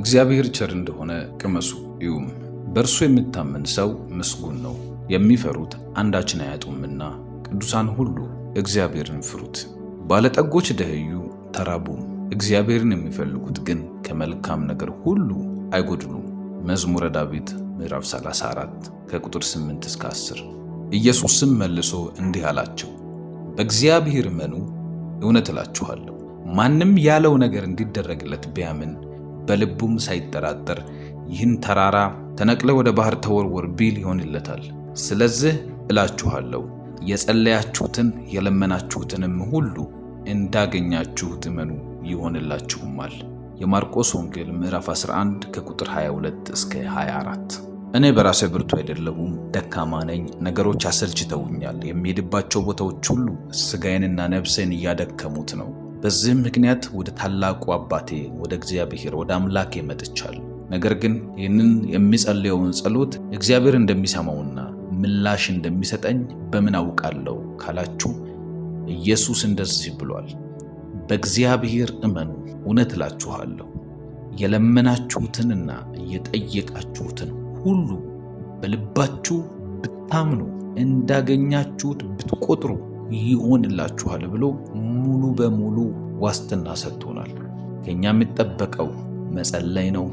እግዚአብሔር ቸር እንደሆነ ቅመሱ እዩም። በእርሱ የሚታመን ሰው ምስጉን ነው። የሚፈሩት አንዳችን አያጡምና ቅዱሳን ሁሉ እግዚአብሔርን ፍሩት። ባለጠጎች ደኸዩ ተራቡም፣ እግዚአብሔርን የሚፈልጉት ግን ከመልካም ነገር ሁሉ አይጎድሉም። መዝሙረ ዳዊት ምዕራፍ 34 ከቁጥር 8 እስከ 10። ኢየሱስም መልሶ እንዲህ አላቸው፣ በእግዚአብሔር እመኑ። እውነት እላችኋለሁ ማንም ያለው ነገር እንዲደረግለት ቢያምን በልቡም ሳይጠራጠር ይህን ተራራ ተነቅለ ወደ ባህር ተወርወር ቢል ይሆንለታል። ስለዚህ እላችኋለሁ የጸለያችሁትን የለመናችሁትንም ሁሉ እንዳገኛችሁት እመኑ ይሆንላችሁማል። የማርቆስ ወንጌል ምዕራፍ 11 ከቁጥር 22 እስከ 24። እኔ በራሴ ብርቱ አይደለሁም፣ ደካማ ነኝ። ነገሮች አሰልችተውኛል። የሚሄድባቸው ቦታዎች ሁሉ ሥጋዬንና ነፍሴን እያደከሙት ነው። በዚህም ምክንያት ወደ ታላቁ አባቴ ወደ እግዚአብሔር ወደ አምላኬ መጥቻለሁ። ነገር ግን ይህንን የሚጸልየውን ጸሎት እግዚአብሔር እንደሚሰማውና ምላሽ እንደሚሰጠኝ በምን አውቃለሁ ካላችሁ፣ ኢየሱስ እንደዚህ ብሏል፣ በእግዚአብሔር እመኑ። እውነት እላችኋለሁ የለመናችሁትንና የጠየቃችሁትን ሁሉ በልባችሁ ብታምኑ እንዳገኛችሁት ብትቆጥሩ ይሆንላችኋል ብሎ ሙሉ በሙሉ ዋስትና ሰጥቶናል። ከኛ የሚጠበቀው መጸለይ ነው።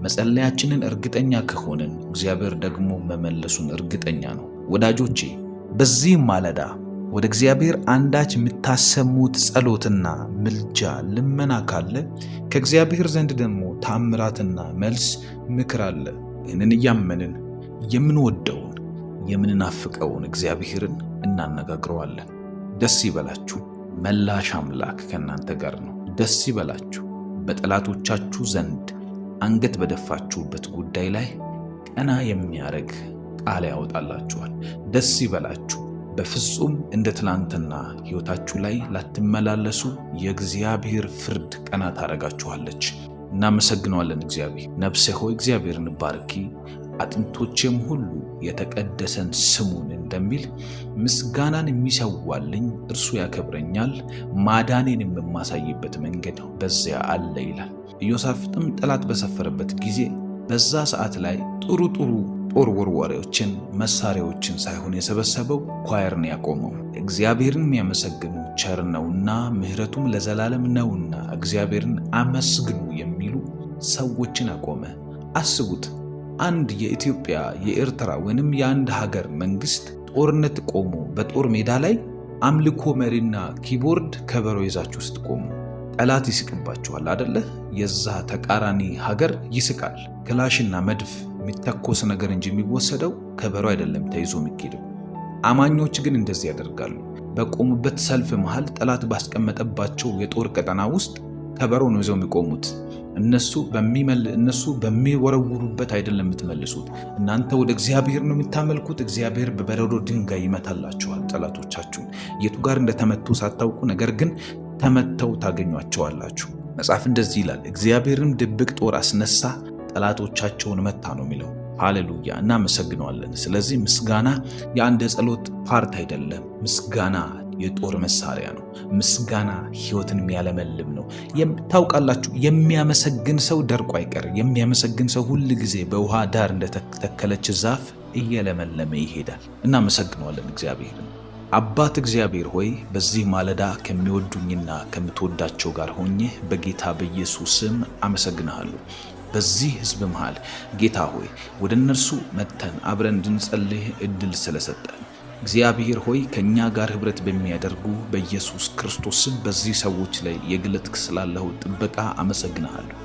መጸለያችንን እርግጠኛ ከሆንን እግዚአብሔር ደግሞ መመለሱን እርግጠኛ ነው። ወዳጆቼ በዚህ ማለዳ ወደ እግዚአብሔር አንዳች የምታሰሙት ጸሎትና ምልጃ ልመና ካለ ከእግዚአብሔር ዘንድ ደግሞ ታምራትና መልስ ምክር አለ። ይህንን እያመንን የምንወደውን የምንናፍቀውን እግዚአብሔርን እናነጋግረዋለን። ደስ ይበላችሁ፣ መላሽ አምላክ ከእናንተ ጋር ነው። ደስ ይበላችሁ፣ በጠላቶቻችሁ ዘንድ አንገት በደፋችሁበት ጉዳይ ላይ ቀና የሚያደርግ ቃል ያወጣላችኋል። ደስ ይበላችሁ፣ በፍጹም እንደ ትላንትና ሕይወታችሁ ላይ ላትመላለሱ የእግዚአብሔር ፍርድ ቀና ታረጋችኋለች። እናመሰግነዋለን እግዚአብሔር። ነፍሴ ሆይ እግዚአብሔርን ባርኪ፣ አጥንቶቼም ሁሉ የተቀደሰን ስሙን እንደሚል ምስጋናን የሚሰዋልኝ እርሱ ያከብረኛል፣ ማዳኔን የማሳይበት መንገድ በዚያ አለ ይላል። ኢዮሳፍጥም ጠላት በሰፈረበት ጊዜ በዛ ሰዓት ላይ ጥሩ ጦር ወርዋሪዎችን መሳሪያዎችን ሳይሆን የሰበሰበው ኳየርን ያቆመው እግዚአብሔርን የሚያመሰግኑ ቸር ነውና ምሕረቱም ለዘላለም ነውና እግዚአብሔርን አመስግኑ የሚሉ ሰዎችን አቆመ። አስቡት፣ አንድ የኢትዮጵያ የኤርትራ ወይንም የአንድ ሀገር መንግስት ጦርነት ቆሞ በጦር ሜዳ ላይ አምልኮ መሪና ኪቦርድ ከበሮ ይዛችሁ ስትቆሙ ጠላት ይስቅባችኋል አደለ? የዛ ተቃራኒ ሀገር ይስቃል። ክላሽና መድፍ የሚተኮስ ነገር እንጂ የሚወሰደው ከበሮ አይደለም ተይዞ የሚኬደው። አማኞች ግን እንደዚህ ያደርጋሉ። በቆሙበት ሰልፍ መሃል ጠላት ባስቀመጠባቸው የጦር ቀጠና ውስጥ ከበሮ ነው ይዘው የሚቆሙት። እነሱ በሚወረውሩበት አይደለም የምትመልሱት። እናንተ ወደ እግዚአብሔር ነው የምታመልኩት። እግዚአብሔር በበረዶ ድንጋይ ይመታላችኋል ጠላቶቻችሁን። የቱ ጋር እንደተመቱ ሳታውቁ፣ ነገር ግን ተመተው ታገኟቸዋላችሁ። መጽሐፍ እንደዚህ ይላል፣ እግዚአብሔርም ድብቅ ጦር አስነሳ፣ ጠላቶቻቸውን መታ ነው የሚለው። ሃሌሉያ! እናመሰግነዋለን። ስለዚህ ምስጋና የአንድ የጸሎት ፓርት አይደለም። ምስጋና የጦር መሳሪያ ነው። ምስጋና ሕይወትን የሚያለመልም ነው። ታውቃላችሁ፣ የሚያመሰግን ሰው ደርቆ አይቀር። የሚያመሰግን ሰው ሁል ጊዜ በውሃ ዳር እንደተተከለች ዛፍ እየለመለመ ይሄዳል። እናመሰግነዋለን እግዚአብሔርን። አባት እግዚአብሔር ሆይ በዚህ ማለዳ ከሚወዱኝና ከምትወዳቸው ጋር ሆኜ በጌታ በኢየሱስ ስም አመሰግንሃለሁ። በዚህ ሕዝብ መሃል ጌታ ሆይ ወደ እነርሱ መተን አብረን እንድንጸልይ እድል ስለሰጠን እግዚአብሔር ሆይ ከኛ ጋር ህብረት በሚያደርጉ በኢየሱስ ክርስቶስ ስም በዚህ ሰዎች ላይ የግለጥክ ስላለው ጥበቃ አመሰግንሃለሁ።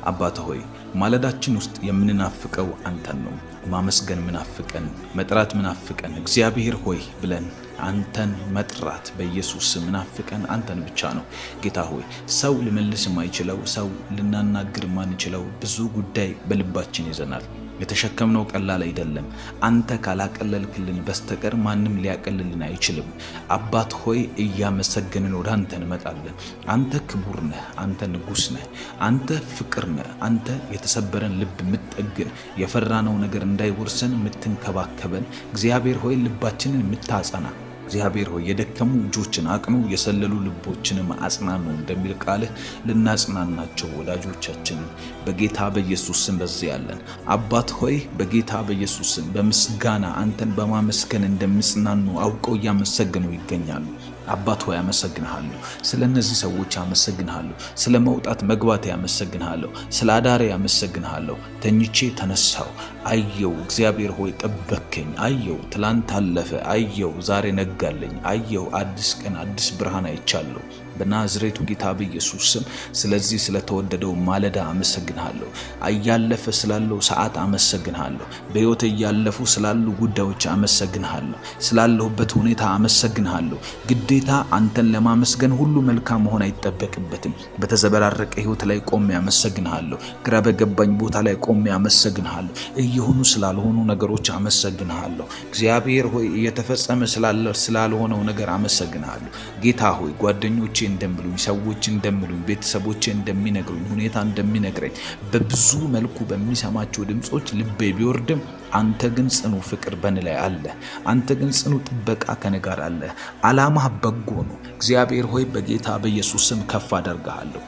አባት ሆይ ማለዳችን ውስጥ የምንናፍቀው አንተን ነው። ማመስገን ምናፍቀን፣ መጥራት ምናፍቀን፣ እግዚአብሔር ሆይ ብለን አንተን መጥራት በኢየሱስ ስም ምናፍቀን አንተን ብቻ ነው። ጌታ ሆይ ሰው ልመልስ የማይችለው ሰው ልናናግር ማንችለው ብዙ ጉዳይ በልባችን ይዘናል። የተሸከምነው ቀላል አይደለም። አንተ ካላቀለልክልን በስተቀር ማንም ሊያቀልልን አይችልም። አባት ሆይ እያመሰገንን ወደ አንተ እንመጣለን። አንተ ክቡር ነህ፣ አንተ ንጉሥ ነህ፣ አንተ ፍቅር ነህ፣ አንተ የተሰበረን ልብ የምትጠግን የፈራነው ነገር እንዳይወርሰን የምትንከባከበን እግዚአብሔር ሆይ ልባችንን የምታጸና እግዚአብሔር ሆይ የደከሙ እጆችን አቅኑ፣ የሰለሉ ልቦችንም አጽናኑ እንደሚል ቃልህ ልናጽናናቸው ወዳጆቻችንን በጌታ በኢየሱስ ስም በዚህ ያለን አባት ሆይ በጌታ በኢየሱስ ስም በምስጋና አንተን በማመስገን እንደሚጽናኑ አውቀው እያመሰገኑ ይገኛሉ። አባት ሆይ አመሰግንሃለሁ። ስለ እነዚህ ሰዎች አመሰግንሃለሁ። ስለ መውጣት መግባት አመሰግንሃለሁ። ስለ አዳሬ አመሰግንሃለሁ። ተኝቼ ተነሳው አየው። እግዚአብሔር ሆይ ጠበከኝ አየው። ትላንት አለፈ አየው። ዛሬ ነጋለኝ አየው። አዲስ ቀን አዲስ ብርሃን አይቻለሁ በናዝሬቱ ጌታ በኢየሱስ ስም። ስለዚህ ስለተወደደው ማለዳ አመሰግንሃለሁ። እያለፈ ስላለው ሰዓት አመሰግንሃለሁ። በሕይወት እያለፉ ስላሉ ጉዳዮች አመሰግንሃለሁ። ስላለሁበት ሁኔታ አመሰግንሃለሁ። ግዴታ አንተን ለማመስገን ሁሉ መልካም መሆን አይጠበቅበትም። በተዘበራረቀ ሕይወት ላይ ቆሜ አመሰግንሃለሁ። ግራ በገባኝ ቦታ ላይ ቆሜ አመሰግንሃለሁ። እየሆኑ ስላልሆኑ ነገሮች አመሰግንሃለሁ። እግዚአብሔር ሆይ እየተፈጸመ ስላልሆነው ነገር አመሰግንሃለሁ። ጌታ ሆይ ጓደኞቼ እንደሚሉኝ፣ ሰዎች እንደሚሉኝ፣ ቤተሰቦቼ እንደሚነግሩኝ፣ ሁኔታ እንደሚነግረኝ በብዙ መልኩ በሚሰማቸው ድምጾች ልቤ ቢወርድም አንተ ግን ጽኑ ፍቅር በእኔ ላይ አለ። አንተ ግን ጽኑ ጥበቃ ከእኔ ጋር አለ። ዓላማህ በጎ ነው። እግዚአብሔር ሆይ በጌታ በኢየሱስ ስም ከፍ አደርግሃለሁ።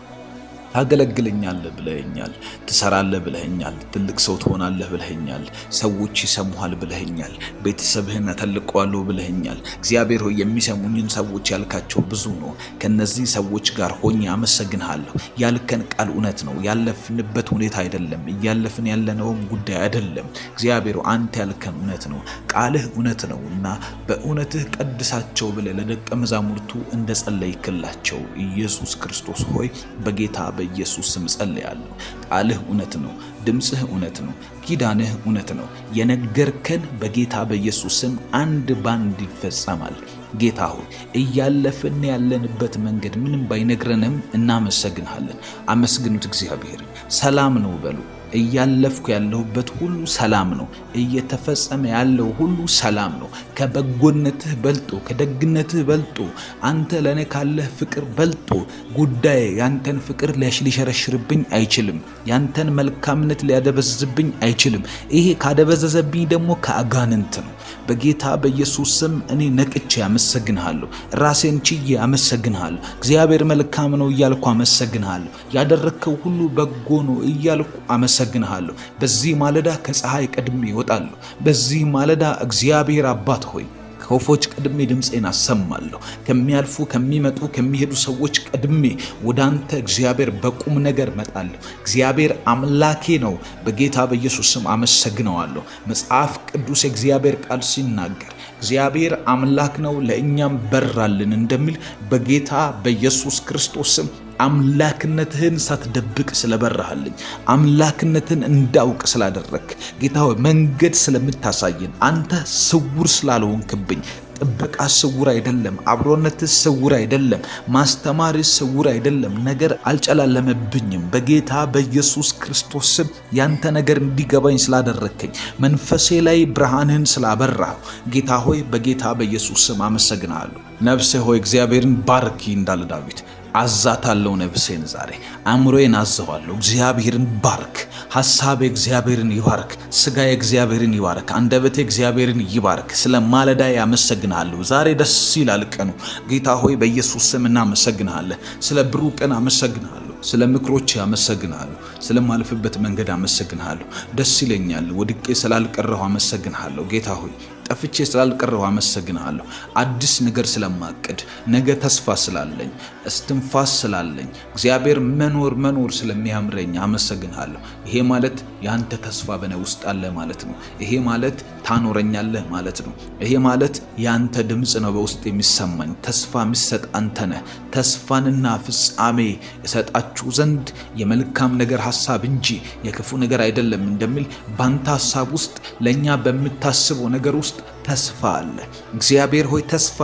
ታገለግለኛለህ ብለኸኛል። ትሰራለህ ብለኸኛል። ትልቅ ሰው ትሆናለህ ብለኸኛል። ሰዎች ይሰሙሃል ብለኸኛል። ቤተሰብህን እተልቀዋለሁ ብለኸኛል። እግዚአብሔር ሆይ የሚሰሙኝን ሰዎች ያልካቸው ብዙ ነው። ከነዚህ ሰዎች ጋር ሆኜ አመሰግንሃለሁ። ያልከን ቃል እውነት ነው። ያለፍንበት ሁኔታ አይደለም። እያለፍን ያለነውም ጉዳይ አይደለም። እግዚአብሔር አንተ ያልከን እውነት ነው። ቃልህ እውነት ነውና በእውነትህ ቀድሳቸው ብለህ ለደቀ መዛሙርቱ እንደጸለይክላቸው ኢየሱስ ክርስቶስ ሆይ በጌታ በኢየሱስ ስም ጸልያለሁ። ቃልህ እውነት ነው። ድምጽህ እውነት ነው። ኪዳንህ እውነት ነው። የነገርከን በጌታ በኢየሱስ ስም አንድ ባንድ ይፈጸማል። ጌታ ሆይ እያለፍን ያለንበት መንገድ ምንም ባይነግረንም እናመሰግንሃለን። አመስግኑት እግዚአብሔርን። ሰላም ነው በሉ። እያለፍኩ ያለሁበት ሁሉ ሰላም ነው። እየተፈጸመ ያለው ሁሉ ሰላም ነው። ከበጎነትህ በልጦ ከደግነትህ በልጦ አንተ ለኔ ካለህ ፍቅር በልጦ ጉዳይ ያንተን ፍቅር ሊሸረሽርብኝ አይችልም። ያንተን መልካምነት ሊያደበዝዝብኝ አይችልም። ይሄ ካደበዘዘብኝ ደግሞ ከአጋንንት ነው። በጌታ በኢየሱስ ስም እኔ ነቅቼ አመሰግንሃለሁ። ራሴን ችዬ አመሰግንሃለሁ። እግዚአብሔር መልካም ነው እያልኩ አመሰግንሃለሁ። ያደረከው ሁሉ በጎ ነው እያልኩ አመሰግንሃለሁ። በዚህ ማለዳ ከፀሐይ ቀድሜ እወጣለሁ። በዚህ ማለዳ እግዚአብሔር አባት ሆይ ከወፎች ቀድሜ ድምፄን አሰማለሁ። ከሚያልፉ ከሚመጡ ከሚሄዱ ሰዎች ቀድሜ ወደ አንተ እግዚአብሔር በቁም ነገር መጣለሁ። እግዚአብሔር አምላኬ ነው። በጌታ በኢየሱስ ስም አመሰግነዋለሁ። መጽሐፍ ቅዱስ የእግዚአብሔር ቃል ሲናገር እግዚአብሔር አምላክ ነው ለእኛም በራልን እንደሚል በጌታ በኢየሱስ ክርስቶስ ስም አምላክነትህን ሳትደብቅ ስለበራህልኝ፣ አምላክነትን እንዳውቅ ስላደረክ ጌታ ሆይ መንገድ ስለምታሳየን፣ አንተ ስውር ስላልሆንክብኝ፣ ጥበቃ ስውር አይደለም፣ አብሮነት ስውር አይደለም፣ ማስተማር ስውር አይደለም፣ ነገር አልጨላለመብኝም። በጌታ በኢየሱስ ክርስቶስ ስም ያንተ ነገር እንዲገባኝ ስላደረከኝ፣ መንፈሴ ላይ ብርሃንህን ስላበራህ ጌታ ሆይ በጌታ በኢየሱስ ስም አመሰግናለሁ። ነፍሴ ሆይ እግዚአብሔርን ባርኪ እንዳለ ዳዊት አዛታለሁ። ነፍሴን ዛሬ አእምሮዬን አዘዋለሁ። እግዚአብሔርን ባርክ። ሐሳቤ እግዚአብሔርን ይባርክ። ሥጋዬ እግዚአብሔርን ይባርክ። አንደበቴ እግዚአብሔርን ይባርክ። ስለ ማለዳ አመሰግንሃለሁ። ዛሬ ደስ ይላል ቀኑ። ጌታ ሆይ በኢየሱስ ስም እናመሰግንሃለን። ስለ ብሩህ ቀን አመሰግንሃለሁ። ስለ ምክሮች አመሰግንሃለሁ። ስለማልፍበት መንገድ አመሰግንሃለሁ። ደስ ይለኛል። ወድቄ ስላልቀረሁ አመሰግንሃለሁ። ጌታ ሆይ ጠፍቼ ስላልቀረሁ አመሰግንሃለሁ። አዲስ ነገር ስለማቅድ፣ ነገ ተስፋ ስላለኝ፣ እስትንፋስ ስላለኝ፣ እግዚአብሔር መኖር ስለሚያምረኝ አመሰግንሃለሁ። ይሄ ማለት ያንተ ተስፋ በእኔ ውስጥ አለ ማለት ነው። ይሄ ማለት ታኖረኛለህ ማለት ነው። ይሄ ማለት ያንተ ድምፅ ነው በውስጥ የሚሰማኝ። ተስፋ የሚሰጥ አንተ ነህ። ተስፋንና ፍጻሜ እሰጣችሁ ዘንድ የመልካም ነገር ሐሳብ እንጂ የክፉ ነገር አይደለም እንደሚል ባንተ ሐሳብ ውስጥ ለኛ በምታስበው ነገር ውስጥ ተስፋ አለ። እግዚአብሔር ሆይ ተስፋ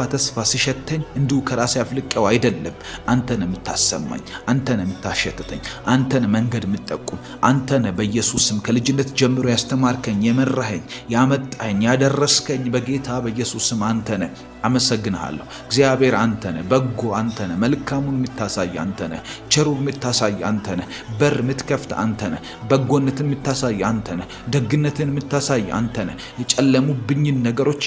ሲሸተኝ እንዲሁ ከራሴ አፍልቀው አይደለም። አንተን የምታሰማኝ፣ አንተን የምታሸትተኝ፣ አንተን መንገድ የምትጠቁም፣ አንተን በኢየሱስም ከልጅነት ጀምሮ ያስተማርከኝ፣ የመራኸኝ፣ ያመጣኝ፣ ያደረስከኝ በጌታ በኢየሱስም አንተነ። አመሰግንሃለሁ እግዚአብሔር አንተነ፣ በጎ አንተነ፣ መልካሙን የምታሳይ አንተነ፣ ቸሩን የምታሳይ አንተነ፣ በር የምትከፍት አንተነ፣ በጎነትን የምታሳይ አንተነ፣ ደግነትን የምታሳይ አንተነ። የጨለሙብኝን ነገሮች ነገሮች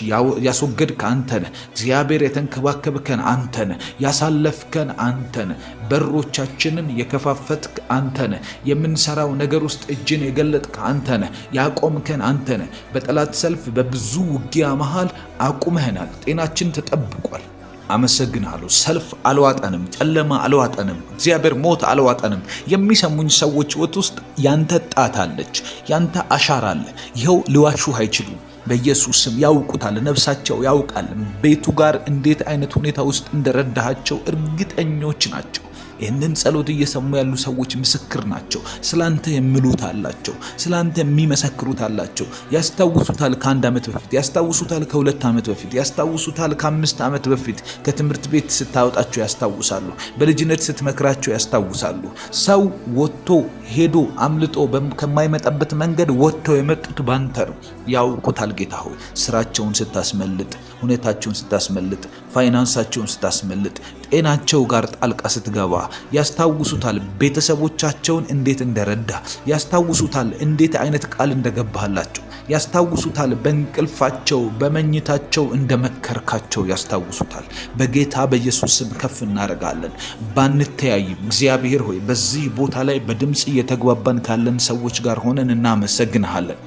ያስወገድክ አንተ ነህ። እግዚአብሔር የተንከባከብከን አንተ ነህ። ያሳለፍከን አንተ ነህ። በሮቻችንን የከፋፈትክ አንተ ነህ። የምንሰራው ነገር ውስጥ እጅን የገለጥክ አንተ ነህ። ያቆምከን አንተ ነህ። በጠላት ሰልፍ በብዙ ውጊያ መሃል አቁመህናል። ጤናችን ተጠብቋል። አመሰግናለሁ። ሰልፍ አልዋጠንም፣ ጨለማ አልዋጠንም፣ እግዚአብሔር ሞት አልዋጠንም። የሚሰሙኝ ሰዎች ውስጥ ያንተ ጣት አለች፣ ያንተ አሻራ አለ። ይኸው ሊዋሹህ አይችሉም። በኢየሱስ ስም ያውቁታል፣ ነፍሳቸው ያውቃል። ቤቱ ጋር እንዴት አይነት ሁኔታ ውስጥ እንደረዳሃቸው እርግጠኞች ናቸው። ይህንን ጸሎት እየሰሙ ያሉ ሰዎች ምስክር ናቸው። ስላንተ የሚሉት አላቸው፣ ስላንተ የሚመሰክሩት አላቸው። ያስታውሱታል ከ1 ዓመት በፊት፣ ያስታውሱታል ከ2 ዓመት በፊት፣ ያስታውሱታል ከ5 ዓመት በፊት። ከትምህርት ቤት ስታወጣቸው ያስታውሳሉ። በልጅነት ስትመክራቸው ያስታውሳሉ። ሰው ወጥቶ ሄዶ አምልጦ ከማይመጣበት መንገድ ወጥተው የመጡት ባንተ ነው። ያውቁታል ጌታ ሆይ ስራቸውን ስታስመልጥ፣ ሁኔታቸውን ስታስመልጥ፣ ፋይናንሳቸውን ስታስመልጥ፣ ጤናቸው ጋር ጣልቃ ስትገባ ያስታውሱታል። ቤተሰቦቻቸውን እንዴት እንደረዳ ያስታውሱታል። እንዴት አይነት ቃል እንደገባህላቸው ያስታውሱታል። በእንቅልፋቸው በመኝታቸው እንደመከርካቸው ያስታውሱታል። በጌታ በኢየሱስ ስም ከፍ እናደርጋለን። ባንተያይም እግዚአብሔር ሆይ በዚህ ቦታ ላይ በድምፅ እየተግባባን ካለን ሰዎች ጋር ሆነን እናመሰግንሃለን።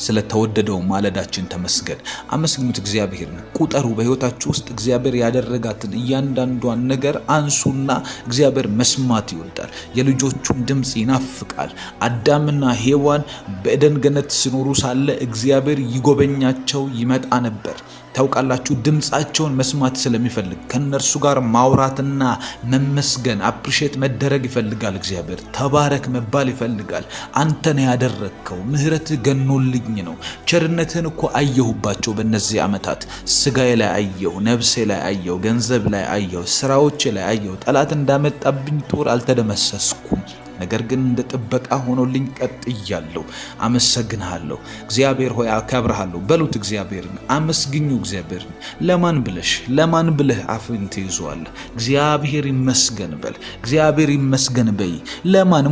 ስለተወደደው ማለዳችን ተመስገን። አመስግኑት እግዚአብሔርን። ቁጠሩ። በሕይወታችሁ ውስጥ እግዚአብሔር ያደረጋትን እያንዳንዷን ነገር አንሱና እግዚአብሔር መስማት ይወዳል። የልጆቹን ድምፅ ይናፍቃል። አዳምና ሔዋን በኤደን ገነት ሲኖሩ ሳለ እግዚአብሔር ይጎበኛቸው ይመጣ ነበር። ታውቃላችሁ፣ ድምፃቸውን መስማት ስለሚፈልግ ከነርሱ ጋር ማውራትና መመስገን አፕሪሼት መደረግ ይፈልጋል። እግዚአብሔር ተባረክ መባል ይፈልጋል። አንተን ያደረግከው ምህረትህ ገኖልኝ ነው። ቸርነትህን እኮ አየሁባቸው በእነዚህ ዓመታት። ስጋዬ ላይ አየሁ፣ ነፍሴ ላይ አየሁ፣ ገንዘብ ላይ አየሁ፣ ስራዎቼ ላይ አየሁ። ጠላት እንዳመጣብኝ ጦር አልተደመሰስኩም፣ ነገር ግን እንደ ጥበቃ ሆኖልኝ ቀጥያለሁ። አመሰግንሃለሁ እግዚአብሔር ሆይ፣ አከብርሃለሁ። በሉት እግዚአብሔርን አመስግኙ። እግዚአብሔርን ለማን ብለህ አፍን ትይዘዋለህ? እግዚአብሔር ይመስገን በል። እግዚአብሔር ይመስገን በይ።